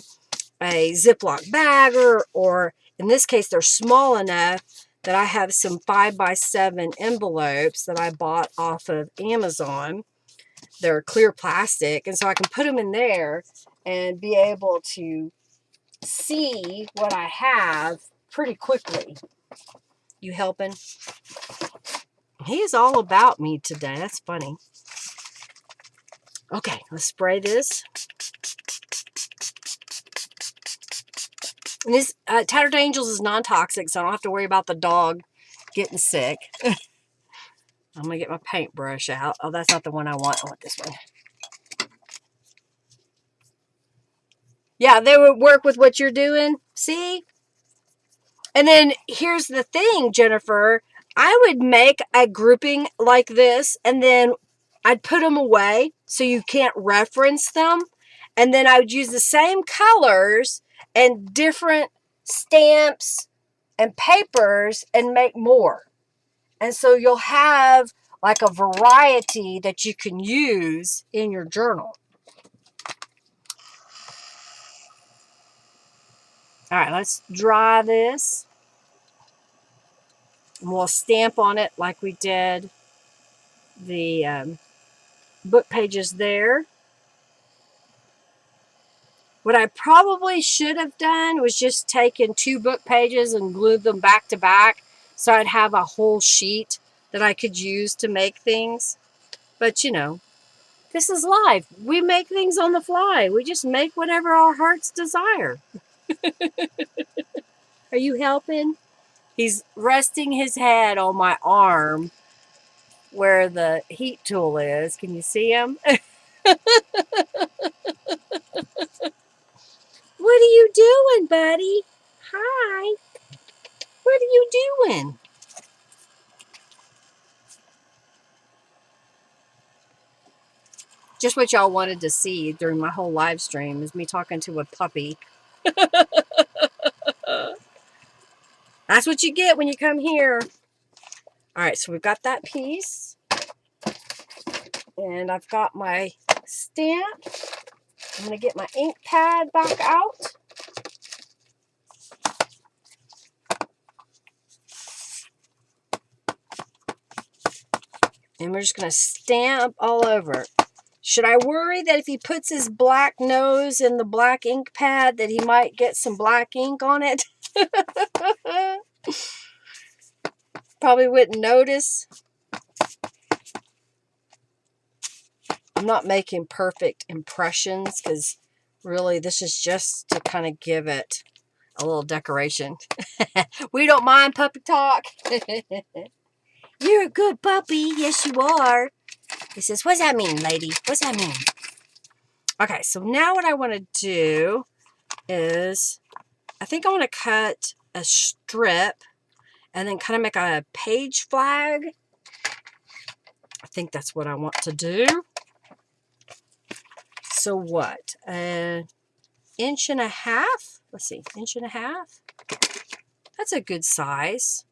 a Ziploc bag, or in this case, they're small enough that I have some 5x7 envelopes that I bought off of Amazon. They're clear plastic, and so I can put them in there and be able to see what I have pretty quickly. You helping? He is all about me today. That's funny. Okay, let's spray this. And this Tattered Angels is non-toxic, so I don't have to worry about the dog getting sick. I'm going to get my paintbrush out. Oh, that's not the one I want. I want this one. Yeah, they would work with what you're doing. See? And then here's the thing, Jennifer. I would make a grouping like this, and then I'd put them away so you can't reference them. And then I would use the same colors and different stamps and papers and make more. And so you'll have like a variety that you can use in your journal. All right, let's dry this. And we'll stamp on it like we did the book pages there. What I probably should have done was just taken 2 book pages and glued them back to back so I'd have a whole sheet that I could use to make things. But you know, this is life. We make things on the fly. We just make whatever our hearts desire. Are you helping? He's resting his head on my arm where the heat tool is. Can you see him? What are you doing, buddy? Hi. What are you doing? Just what y'all wanted to see during my whole live stream is me talking to a puppy. That's what you get when you come here. All right, so we've got that piece. And I've got my stamp. I'm going to get my ink pad back out. And we're just going to stamp all over it. Should I worry that if he puts his black nose in the black ink pad that he might get some black ink on it? Probably wouldn't notice. I'm not making perfect impressions because really this is just to kind of give it a little decoration. We don't mind puppy talk. You're a good puppy. Yes, you are. He says, what's that mean, lady? What's that mean? Okay, so now what I want to do is, I think I want to cut a strip and then kind of make a page flag. I think that's what I want to do. So what? An inch and a half? Let's see, inch and a half? That's a good size.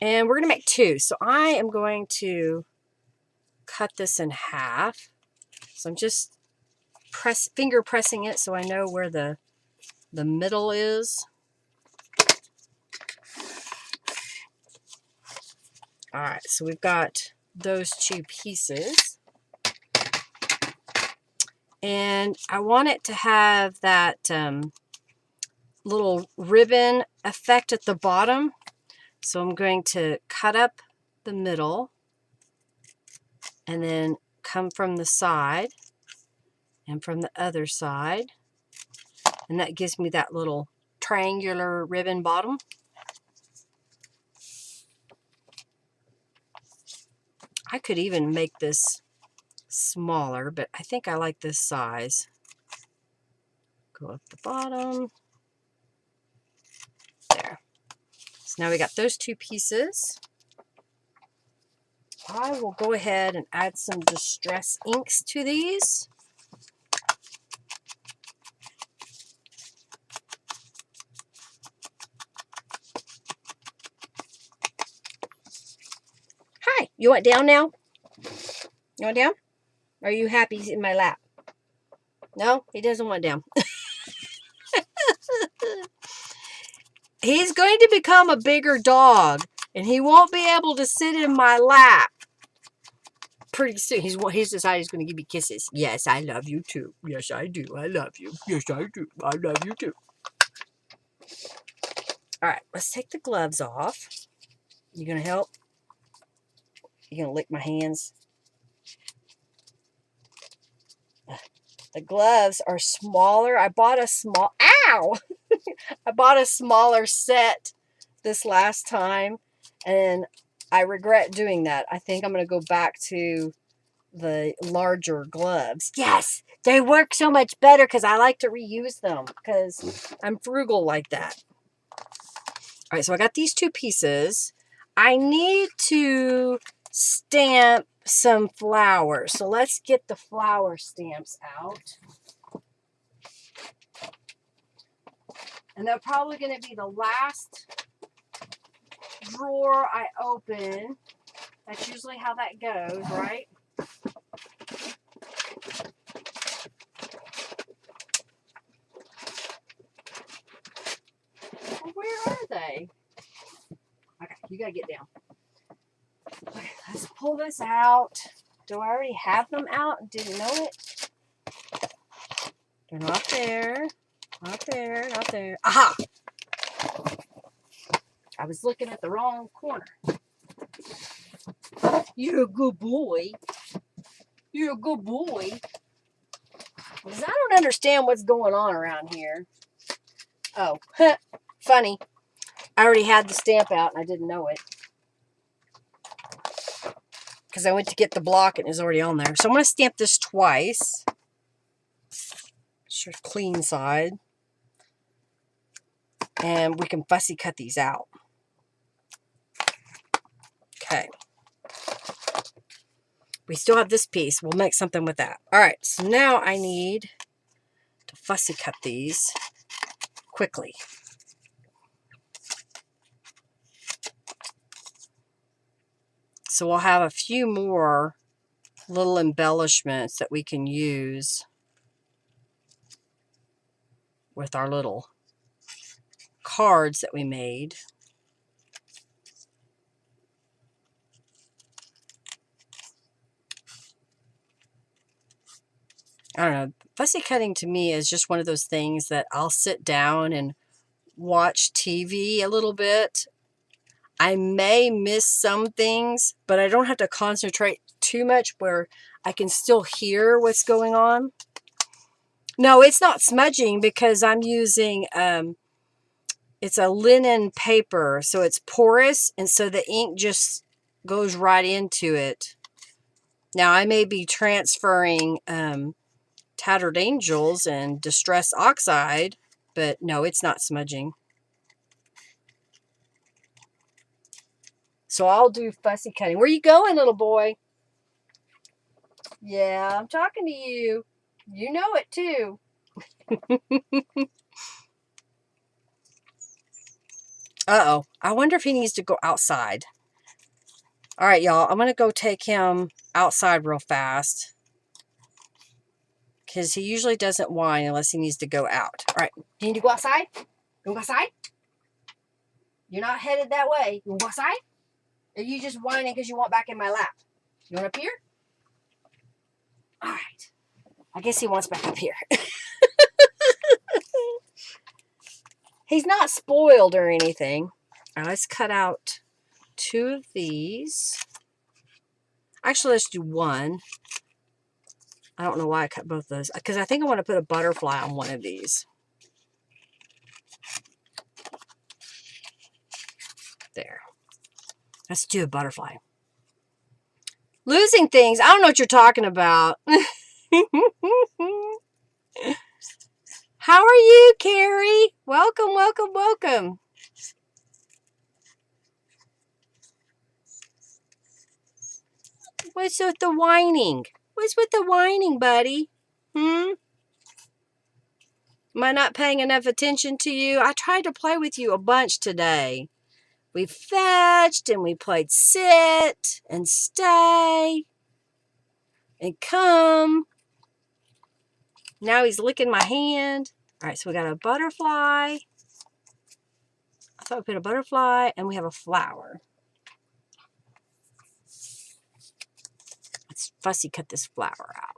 And we're going to make two. So I am going to cut this in half. So I'm just finger pressing it so I know where the middle is. All right, so we've got those two pieces. And I want it to have that little ribbon effect at the bottom. So I'm going to cut up the middle and then come from the side and from the other side. And that gives me that little triangular ribbon bottom. I could even make this smaller, but I think I like this size. Go up the bottom. There. So now we got those two pieces. I will go ahead and add some distress inks to these. Hi, you want down now? You want down? Are you happy he's in my lap? No, he doesn't want down. He's going to become a bigger dog, and he won't be able to sit in my lap pretty soon. He's decided he's going to give me kisses. Yes, I love you too. Yes, I do. I love you. Yes, I do. I love you too. All right, let's take the gloves off. You going to help? You going to lick my hands? The gloves are smaller. I bought a small... Ow! I bought a smaller set this last time, and I regret doing that. I think I'm going to go back to the larger gloves. Yes! They work so much better because I like to reuse them because I'm frugal like that. All right, so I got these two pieces. I need to stamp some flowers. So let's get the flower stamps out. And they're probably going to be the last drawer I open. That's usually how that goes, right? Well, where are they? Okay, you got to get down. Okay, let's pull this out. Do I already have them out and didn't know it? They're not there. Not there. Not there. Aha! I was looking at the wrong corner. You're a good boy. You're a good boy. Because I don't understand what's going on around here. Oh, funny. I already had the stamp out and I didn't know it. Because I went to get the block and it was already on there. So I'm going to stamp this twice. Sure, clean side. And we can fussy cut these out. Okay. We still have this piece. We'll make something with that. All right, so now I need to fussy cut these quickly. So we'll have a few more little embellishments that we can use with our little cards that we made. I don't know. Fussy cutting to me is just one of those things that I'll sit down and watch TV a little bit. I may miss some things, but I don't have to concentrate too much where I can still hear what's going on. No, it's not smudging because I'm using, it's a linen paper, so it's porous, and so the ink just goes right into it. Now, I may be transferring Tattered Angels and Distress Oxide, but no, it's not smudging. So I'll do fussy cutting. Where you going, little boy? Yeah, I'm talking to you. You know it too. Uh-oh. I wonder if he needs to go outside. All right, y'all. I'm going to go take him outside real fast. Because he usually doesn't whine unless he needs to go out. All right. You need to go outside? You want to go outside? You're not headed that way. You want to go outside? Or are you just whining because you want back in my lap? You want up here? All right. I guess he wants back up here. He's not spoiled or anything. All right, let's cut out 2 of these. Actually, let's do 1. I don't know why I cut both those. Because I think I want to put a butterfly on one of these. There. Let's do a butterfly. Losing things. I don't know what you're talking about. How are you, Carrie? Welcome, welcome, welcome. What's with the whining? What's with the whining, buddy? Am I not paying enough attention to you? I tried to play with you a bunch today. We fetched and we played sit and stay and come. Now he's licking my hand. All right, so we got a butterfly. I thought we put a butterfly and we have a flower. Let's fussy cut this flower out.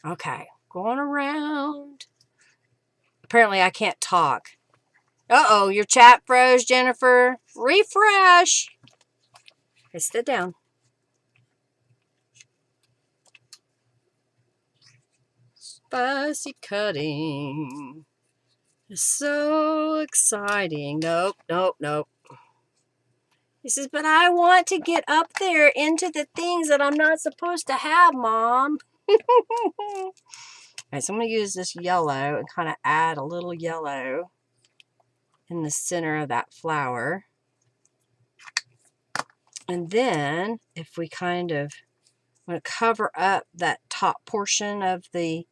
Okay, going around. Apparently I can't talk. Uh-oh, your chat froze, Jennifer. Refresh. Okay, sit down. Fussy cutting is so exciting. Nope, nope, nope. He says, but I want to get up there into the things that I'm not supposed to have, Mom. All right, so I'm going to use this yellow and kind of add a little yellow in the center of that flower. And then if we kind of want to cover up that top portion of the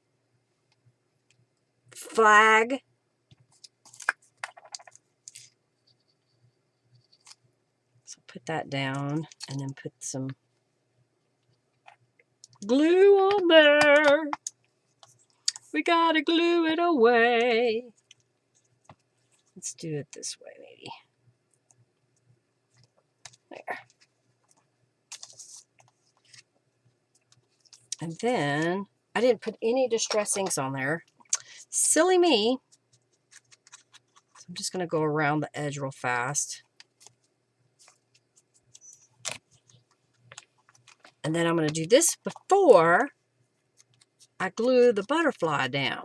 flag. So put that down and then put some glue on there. We gotta glue it away. Let's do it this way, maybe. There. And then I didn't put any distress inks on there. Silly me. So I'm just gonna go around the edge real fast. And then I'm going to do this before I glue the butterfly down.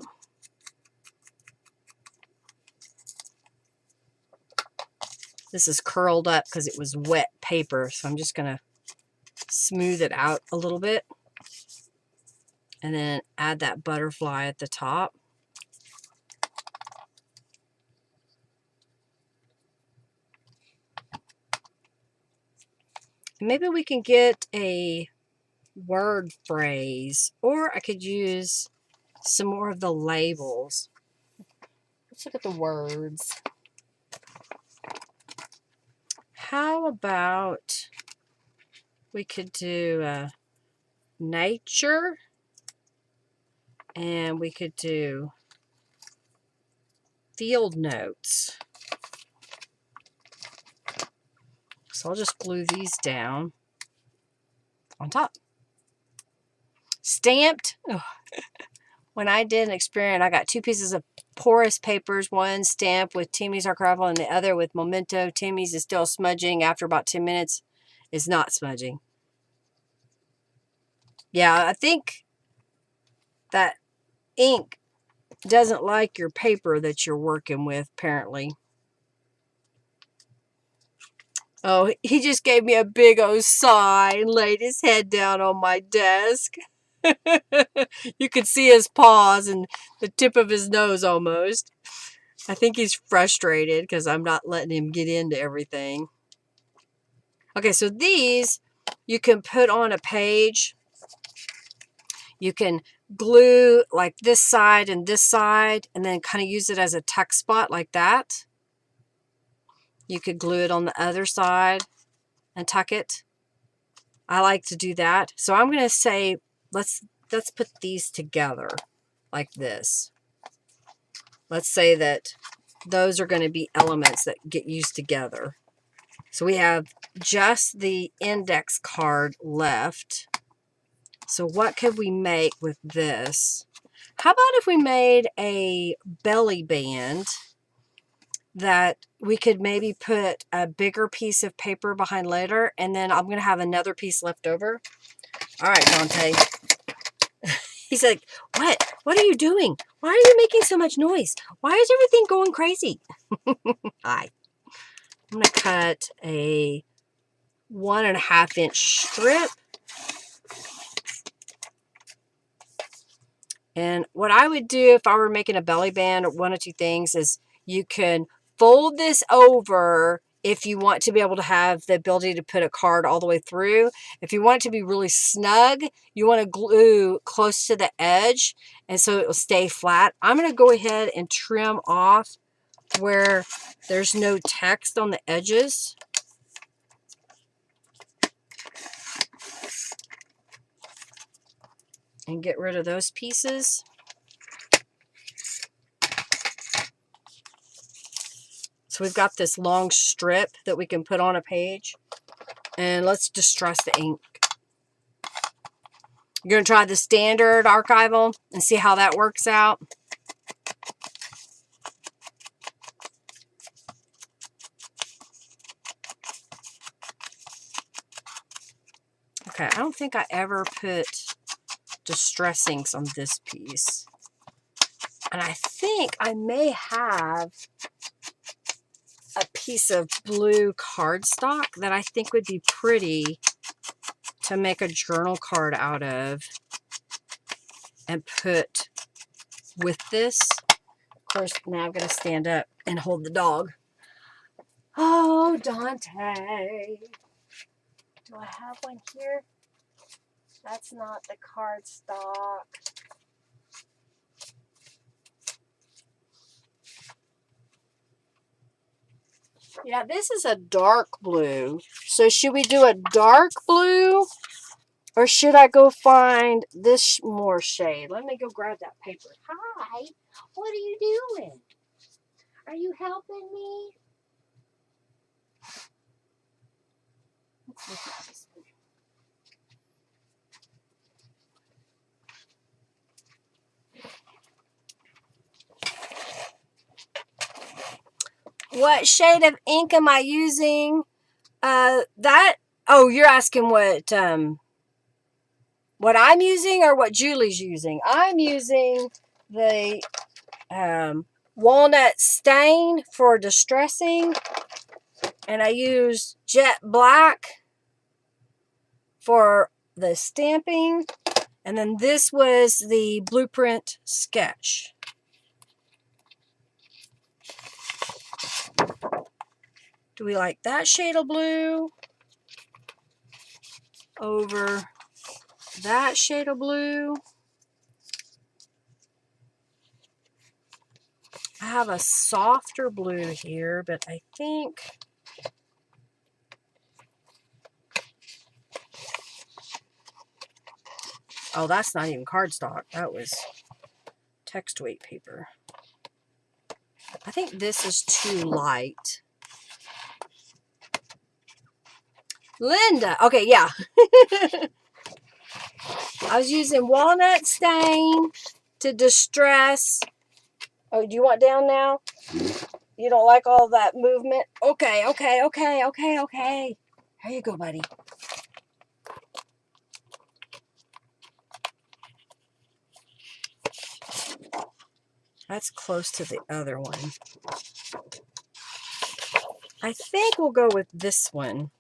This is curled up because it was wet paper, so I'm just going to smooth it out a little bit. And then add that butterfly at the top. Maybe we can get a word phrase, or I could use some more of the labels. Let's look at the words. How about we could do nature, and we could do field notes. So I'll just glue these down on top. Stamped. Oh. When I did an experiment, I got 2 pieces of porous papers, one stamped with Timmy's archival and the other with Memento. Timmy's is still smudging after about 10 minutes. It's not smudging. Yeah, I think that ink doesn't like your paper that you're working with, apparently. Oh, he just gave me a big old sigh and laid his head down on my desk. You could see his paws and the tip of his nose almost. I think he's frustrated because I'm not letting him get into everything. Okay, so these you can put on a page. You can glue like this side, and then kind of use it as a tuck spot like that. You could glue it on the other side and tuck it. I like to do that. So I'm going to say, let's put these together like this. Let's say that those are going to be elements that get used together. So we have just the index card left. So what could we make with this? How about if we made a belly band that we could maybe put a bigger piece of paper behind later, and then I'm going to have another piece left over. All right, Dante. He's like, what? What are you doing? Why are you making so much noise? Why is everything going crazy? Hi. I'm going to cut a 1.5 inch strip. And what I would do if I were making a belly band, one of two things is you can fold this over if you want to be able to have the ability to put a card all the way through. If you want it to be really snug, you want to glue close to the edge, and so it will stay flat. I'm going to go ahead and trim off where there's no text on the edges. And get rid of those pieces. So we've got this long strip that we can put on a page. And let's distress the ink. You're going to try the standard archival and see how that works out. Okay, I don't think I ever put distress inks on this piece. And I think I may have a piece of blue cardstock that I think would be pretty to make a journal card out of and put with this. Of course, now I'm going to stand up and hold the dog. Oh, Dante. Do I have one here? That's not the cardstock. Yeah, this is a dark blue. So should we do a dark blue? Or should I go find this more shade? Let me go grab that paper. Hi, what are you doing? Are you helping me? Let's look at this one. What shade of ink am I using? Oh, you're asking what what I'm using or what Julie's using? I'm using the walnut stain for distressing, and I use jet black for the stamping, and then this was the blueprint sketch. Do we like that shade of blue over that shade of blue? I have a softer blue here, but I think oh, that's not even cardstock. That was text weight paper. I think this is too light. Linda. Okay, yeah. I was using walnut stain to distress. Oh, do you want down now? You don't like all that movement? Okay, okay, okay, okay, okay. Here you go, buddy. That's close to the other one. I think we'll go with this one.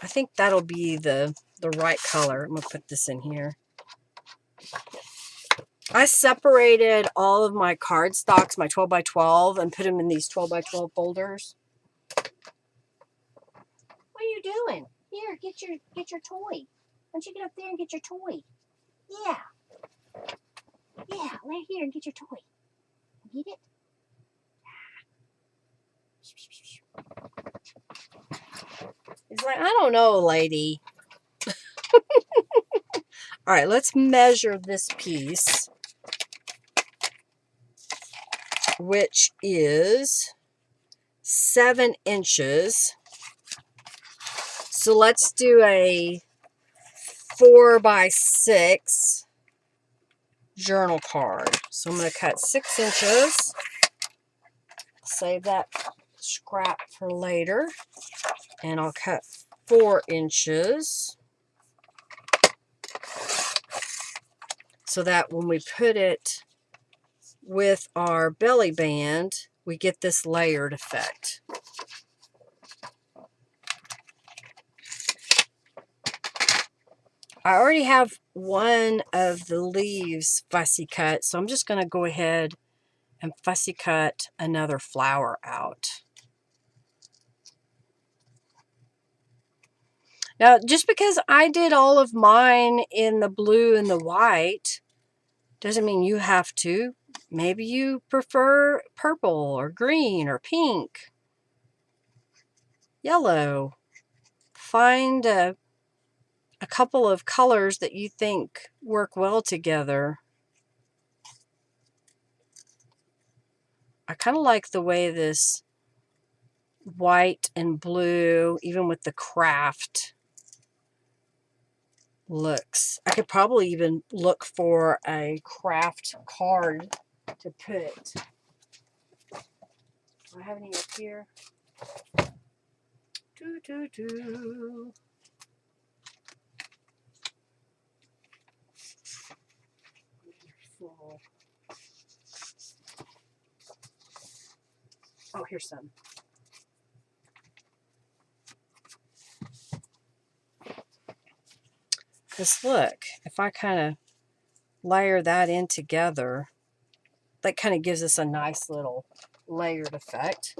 I think that'll be the right color. I'm going to put this in here. I separated all of my cardstocks, my 12 by 12, and put them in these 12 by 12 folders. What are you doing? Here, get your toy. Why don't you get up there and get your toy? Yeah. Yeah, right here and get your toy. Get it? He's like, I don't know, lady. All right, let's measure this piece, which is 7 inches. So let's do a 4 by 6 journal card. So I'm going to cut 6 inches. Save that scrap for later. And I'll cut 4 inches. So that when we put it with our belly band, we get this layered effect. I already have one of the leaves fussy cut, so I'm just going to go ahead and fussy cut another flower out. Now, just because I did all of mine in the blue and the white, doesn't mean you have to. Maybe you prefer purple or green or pink, yellow. Find a couple of colors that you think work well together. I kind of like the way this white and blue, even with the craft, looks. I could probably even look for a craft card to put. Do I have any up here? Wonderful. Oh, here's some. Just look, if I kind of layer that in together, that kind of gives us a nice little layered effect.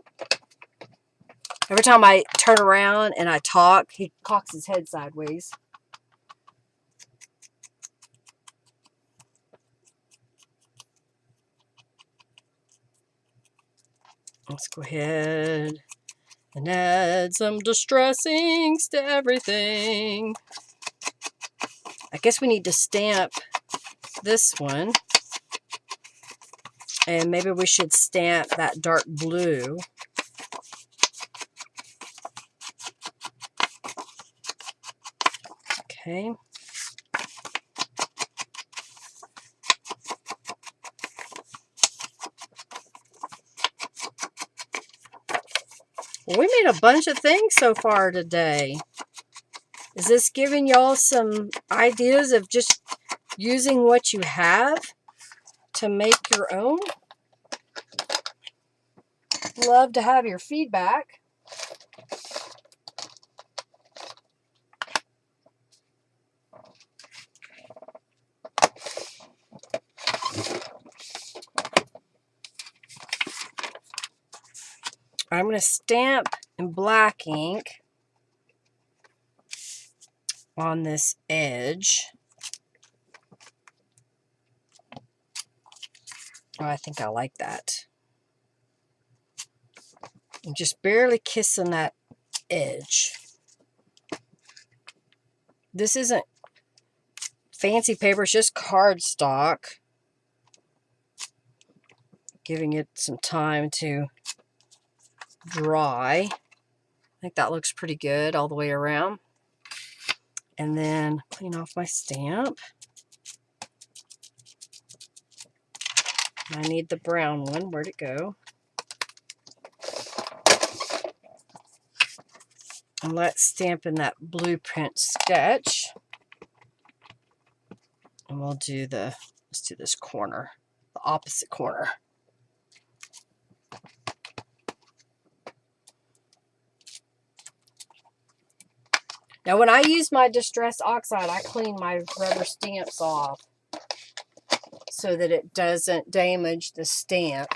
Every time I turn around and I talk, he cocks his head sideways. Let's go ahead and add some distressings to everything. I guess we need to stamp this one. And maybe we should stamp that dark blue. Okay. Well, we made a bunch of things so far today. Is this giving y'all some ideas of just using what you have to make your own? Love to have your feedback. I'm going to stamp in black ink on this edge. Oh, I think I like that. I'm just barely kissing that edge. This isn't fancy paper, it's just cardstock. Giving it some time to dry. I think that looks pretty good all the way around. And then clean off my stamp. I need the brown one. Where'd it go? And let's stamp in that blueprint sketch. And we'll do let's do this corner, the opposite corner. Now when I use my Distress Oxide, I clean my rubber stamps off so that it doesn't damage the stamp.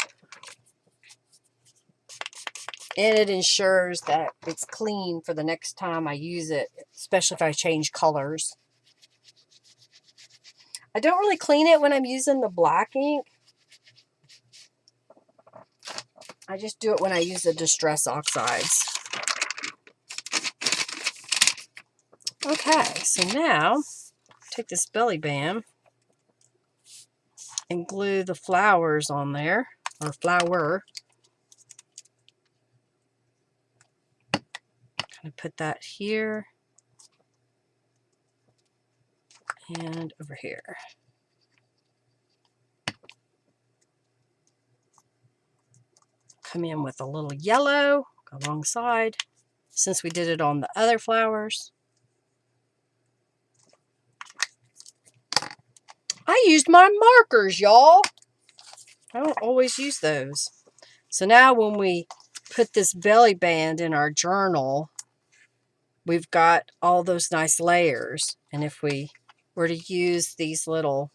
And it ensures that it's clean for the next time I use it, especially if I change colors. I don't really clean it when I'm using the black ink. I just do it when I use the Distress Oxides. Okay, so now take this belly band and glue the flowers on there, or flower. Kind of put that here and over here. Come in with a little yellow alongside, since we did it on the other flowers. I used my markers, y'all. I don't always use those. So now when we put this belly band in our journal, we've got all those nice layers. And if we were to use these little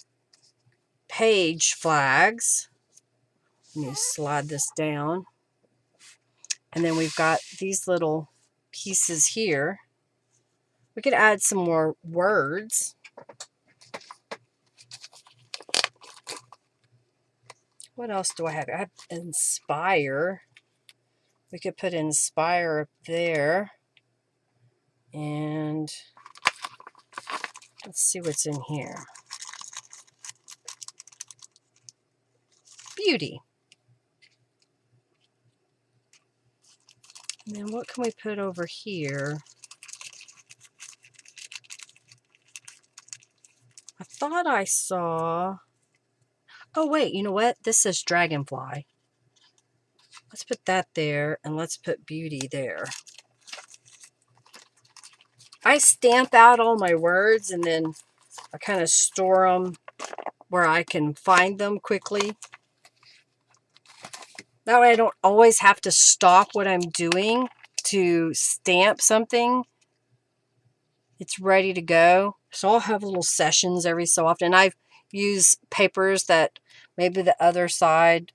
page flags, let me slide this down. And then we've got these little pieces here. We could add some more words. What else do I have? I have inspire. We could put inspire up there. And let's see what's in here. Beauty. And then what can we put over here? I thought I saw... Oh, wait, you know what? This says dragonfly. Let's put that there, and let's put beauty there. I stamp out all my words, and then I kind of store them where I can find them quickly. That way I don't always have to stop what I'm doing to stamp something. It's ready to go. So I'll have little sessions every so often. I've used papers that maybe the other side,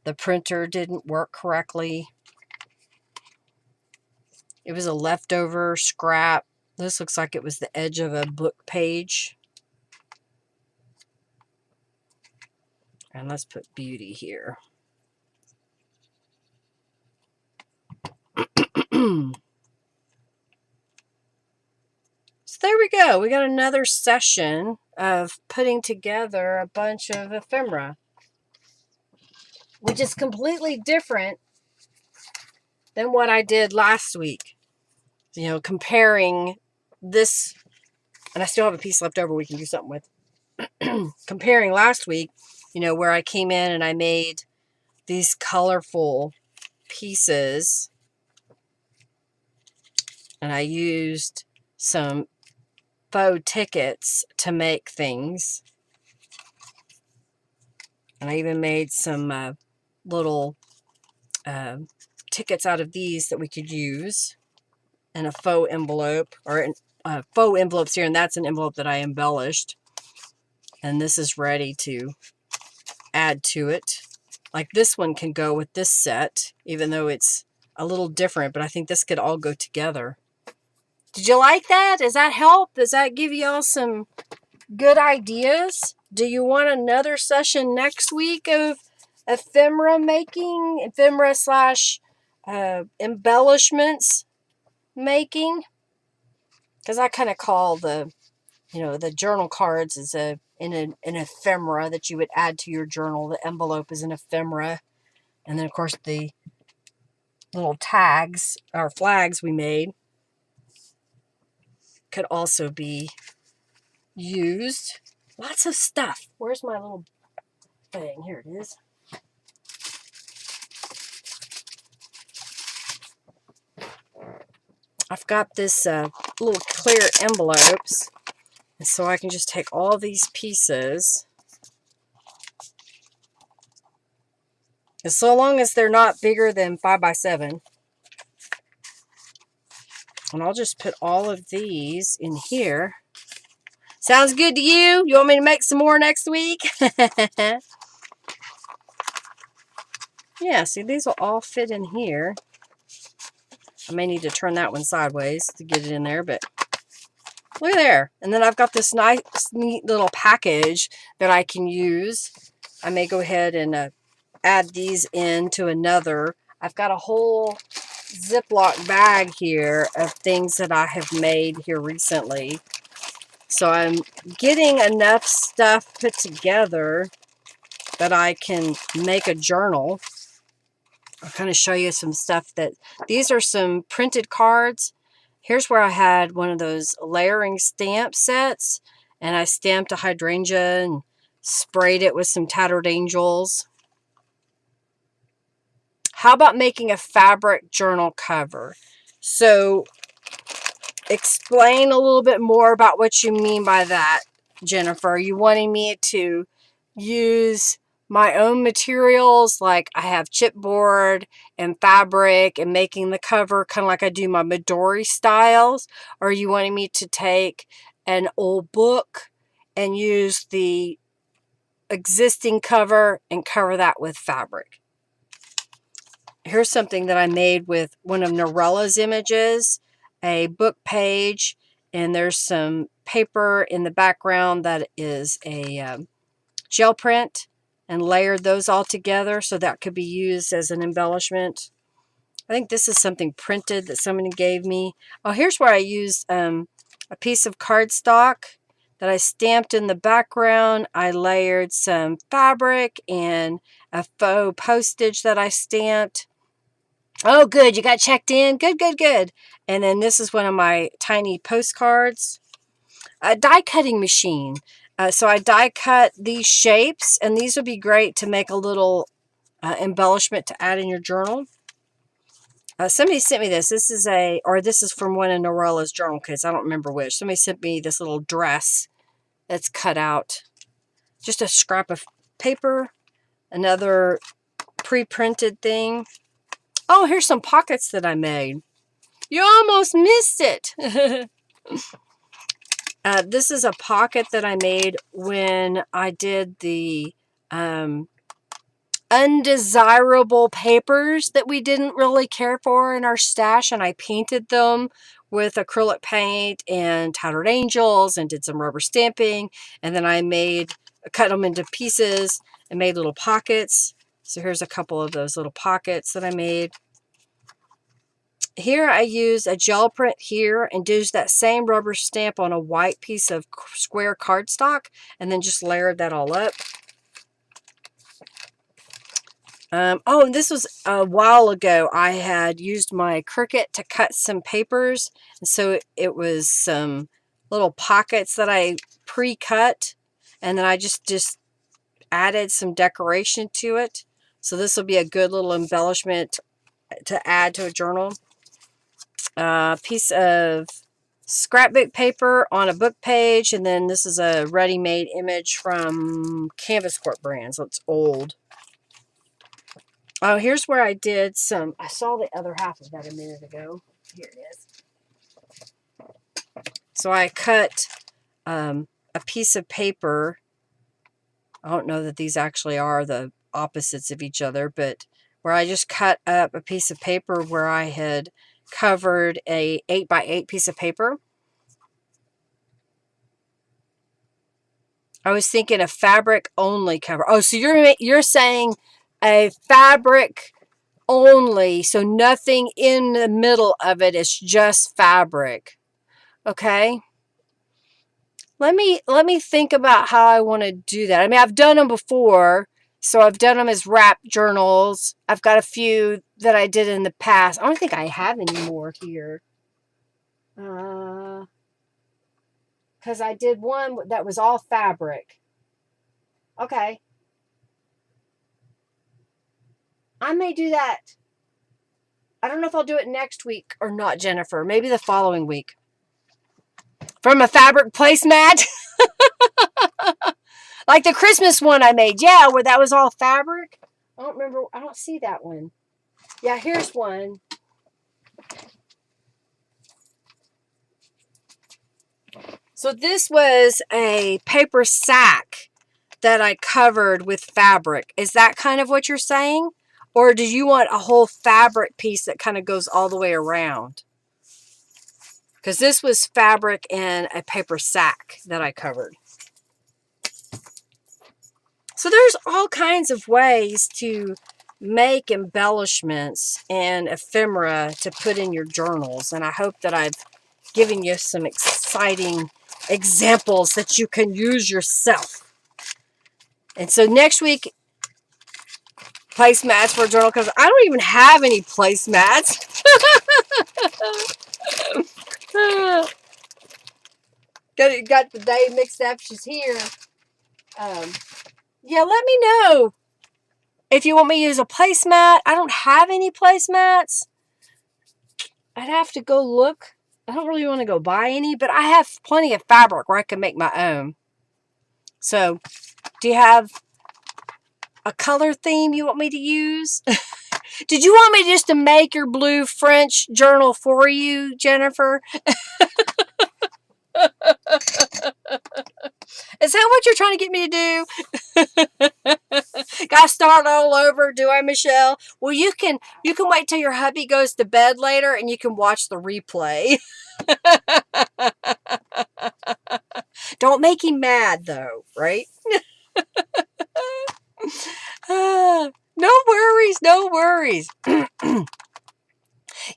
the printer didn't work correctly. It was a leftover scrap. This looks like it was the edge of a book page. And let's put beauty here. So there we go. We got another session of putting together a bunch of ephemera, which is completely different than what I did last week. You know, comparing this, and I still have a piece left over we can do something with. Comparing last week, you know, where I came in and I made these colorful pieces, and I used some faux tickets to make things. And I even made some little tickets out of these that we could use in a faux envelope, or faux envelopes here, and that's an envelope that I embellished. And this is ready to add to it. Like this one can go with this set, even though it's a little different, but I think this could all go together. Did you like that? Does that help? Does that give you all some good ideas? Do you want another session next week of ephemera making? Ephemera slash embellishments making? Because I kind of call the, the journal cards as an ephemera that you would add to your journal. The envelope is an ephemera. And then, of course, the little tags or flags we made could also be used. Lots of stuff. Where's my little thing? Here it is. I've got this little clear envelopes. And so I can just take all these pieces. And so long as they're not bigger than 5 by 7. And I'll just put all of these in here. Sounds good to you? You want me to make some more next week? Yeah, see, these will all fit in here. I may need to turn that one sideways to get it in there, but look at there. And then I've got this nice, neat little package that I can use. I may go ahead and add these into another. I've got a whole Ziploc bag here of things that I have made here recently. So I'm getting enough stuff put together that I can make a journal. I'll kind of show you some stuff that, these are some printed cards. Here's where I had one of those layering stamp sets, and I stamped a hydrangea and sprayed it with some tattered angels. How about making a fabric journal cover? So explain a little bit more about what you mean by that, Jennifer. Are you wanting me to use my own materials, like I have chipboard and fabric, and making the cover kind of like I do my Midori styles? Or are you wanting me to take an old book and use the existing cover and cover that with fabric? Here's something that I made with one of Norella's images, a book page, and there's some paper in the background that is a gel print, and layered those all together so that could be used as an embellishment. I think this is something printed that somebody gave me. Oh, here's where I used a piece of cardstock that I stamped in the background. I layered some fabric and a faux postage that I stamped. Oh, good. You got checked in? Good, good, good. And then this is one of my tiny postcards. A die cutting machine. So I die cut these shapes, and these would be great to make a little embellishment to add in your journal. Somebody sent me this. This is from one of Norella's journal kits. I don't remember which. Somebody sent me this little dress that's cut out. Just a scrap of paper. Another pre-printed thing. Oh, here's some pockets that I made. You almost missed it. This is a pocket that I made when I did the undesirable papers that we didn't really care for in our stash, and I painted them with acrylic paint and tattered angels and did some rubber stamping, and then I cut them into pieces and made little pockets. So here's a couple of those little pockets that I made. Here I use a gel print here and use that same rubber stamp on a white piece of square cardstock, and then just layered that all up. Oh, and this was a while ago. I had used my Cricut to cut some papers, and so it was some little pockets that I pre-cut, and then I just added some decoration to it. So this will be a good little embellishment to add to a journal. Piece of scrapbook paper on a book page, and then this is a ready-made image from Canvas Corp brands. So it's old. Oh, here's where I did some. I saw the other half of that a minute ago. Here it is. So I cut a piece of paper. I don't know that these actually are the opposites of each other, but where I just cut up a piece of paper where I had covered a 8x8 piece of paper. I was thinking a fabric only cover. Oh, so you're saying a fabric only, so nothing in the middle of it is just fabric. Okay. Let me think about how I want to do that. I mean, I've done them before. So I've done them as wrap journals. I've got a few that I did in the past. I don't think I have any more here. Because I did one that was all fabric. Okay. I may do that. I don't know if I'll do it next week or not, Jennifer. Maybe the following week. From a fabric placemat. Like the Christmas one I made. Yeah, where that was all fabric. I don't remember. I don't see that one. Yeah, here's one. So this was a paper sack that I covered with fabric. Is that kind of what you're saying? Or do you want a whole fabric piece that kind of goes all the way around? Because this was fabric in a paper sack that I covered. So there's all kinds of ways to make embellishments and ephemera to put in your journals. And I hope that I've given you some exciting examples that you can use yourself. And so next week, placemats for a journal, because I don't even have any placemats. Got the day mixed up. She's here. Yeah, let me know if you want me to use a placemat. I don't have any placemats. I'd have to go look. I don't really want to go buy any, but I have plenty of fabric where I can make my own. So, do you have a color theme you want me to use? Did you want me just to make your blue French journal for you, Jennifer? Is that what you're trying to get me to do? Gotta start all over, do I, Michelle? Well, you can wait till your hubby goes to bed later and you can watch the replay. Don't make him mad, though, right? No worries, no worries.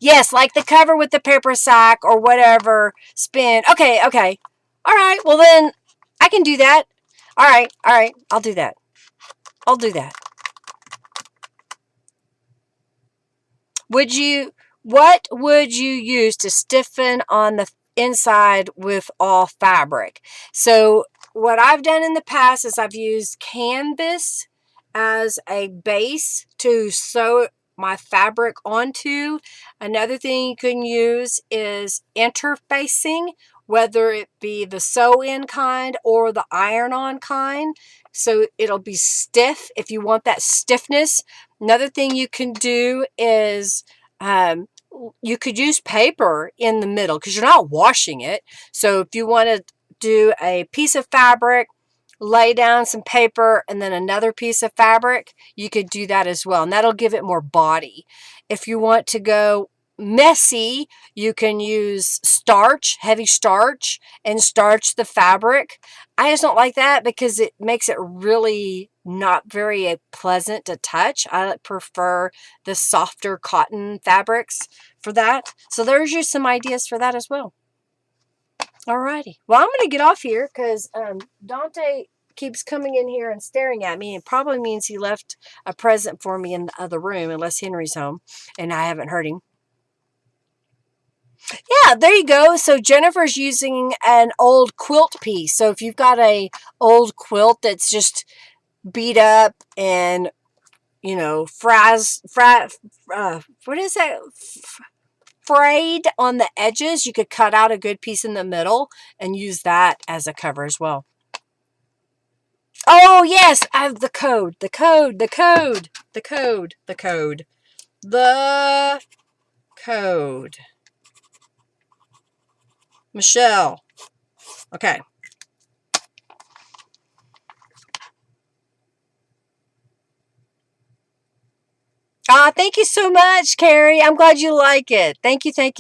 Yes, like the cover with the paper sack or whatever. Spin. Okay. All right, well then, I can do that. All right, I'll do that. What would you use to stiffen on the inside with all fabric? So what I've done in the past is I've used canvas as a base to sew my fabric onto. Another thing you can use is interfacing, whether it be the sew-in kind or the iron-on kind. So it'll be stiff if you want that stiffness. Another thing you can do is you could use paper in the middle because you're not washing it. So if you want to do a piece of fabric, lay down some paper, and then another piece of fabric, you could do that as well. And that'll give it more body. If you want to go messy, you can use starch, heavy starch, and starch the fabric. I just don't like that because it makes it really not very pleasant to touch. I prefer the softer cotton fabrics for that. So there's just some ideas for that as well. Alrighty. Well, I'm going to get off here because Dante keeps coming in here and staring at me. It probably means he left a present for me in the other room, unless Henry's home and I haven't heard him. Yeah, there you go. So Jennifer's using an old quilt piece. So if you've got a old quilt that's just beat up and, you know, what is that? frayed on the edges, you could cut out a good piece in the middle and use that as a cover as well. Oh, yes, I have the code. Michelle. Okay. Thank you so much, Carrie. I'm glad you like it. Thank you. I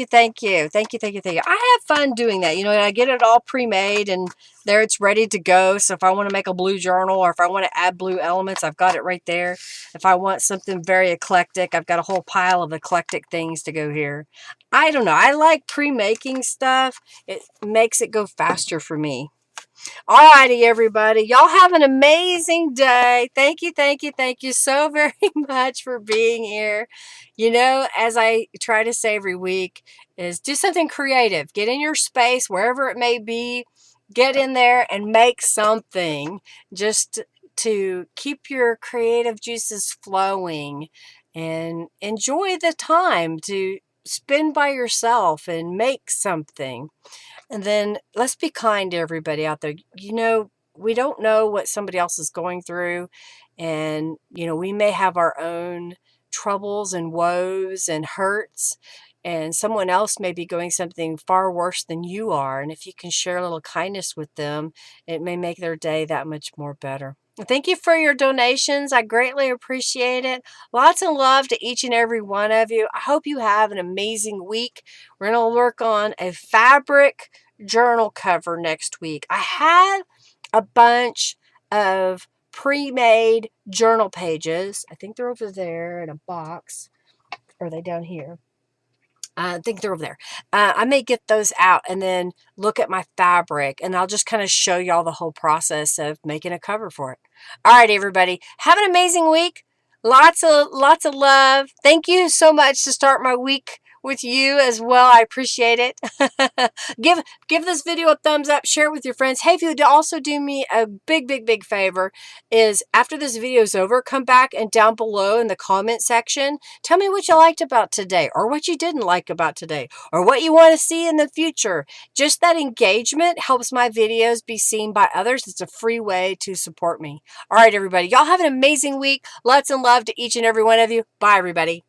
have fun doing that. I get it all pre-made and there it's ready to go. So if I want to make a blue journal or if I want to add blue elements, I've got it right there. If I want something very eclectic, I've got a whole pile of eclectic things to go here. I don't know. I like pre-making stuff. It makes it go faster for me. All righty, everybody. Y'all have an amazing day. Thank you so very much for being here. As I try to say every week, is do something creative. Get in your space, wherever it may be. Get in there and make something just to keep your creative juices flowing and enjoy the time to spend by yourself and make something. And then let's be kind to everybody out there. We don't know what somebody else is going through. And, we may have our own troubles and woes and hurts. And someone else may be going something far worse than you are. And if you can share a little kindness with them, it may make their day that much more better. Thank you for your donations. I greatly appreciate it. Lots of love to each and every one of you. I hope you have an amazing week. We're going to work on a fabric journal cover next week. I have a bunch of pre-made journal pages. I think they're over there in a box. Or are they down here? I think they're over there. I may get those out and then look at my fabric and I'll just kind of show y'all the whole process of making a cover for it. All right, everybody. Have an amazing week. Lots of love. Thank you so much to start my week with you as well. I appreciate it. Give this video a thumbs up, share it with your friends. Hey, if you would also do me a big favor, is after this video is over, come back and down below in the comment section, tell me what you liked about today or what you didn't like about today or what you want to see in the future. Just that engagement helps my videos be seen by others. It's a free way to support me. All right, everybody. Y'all have an amazing week. Lots of love to each and every one of you. Bye, everybody.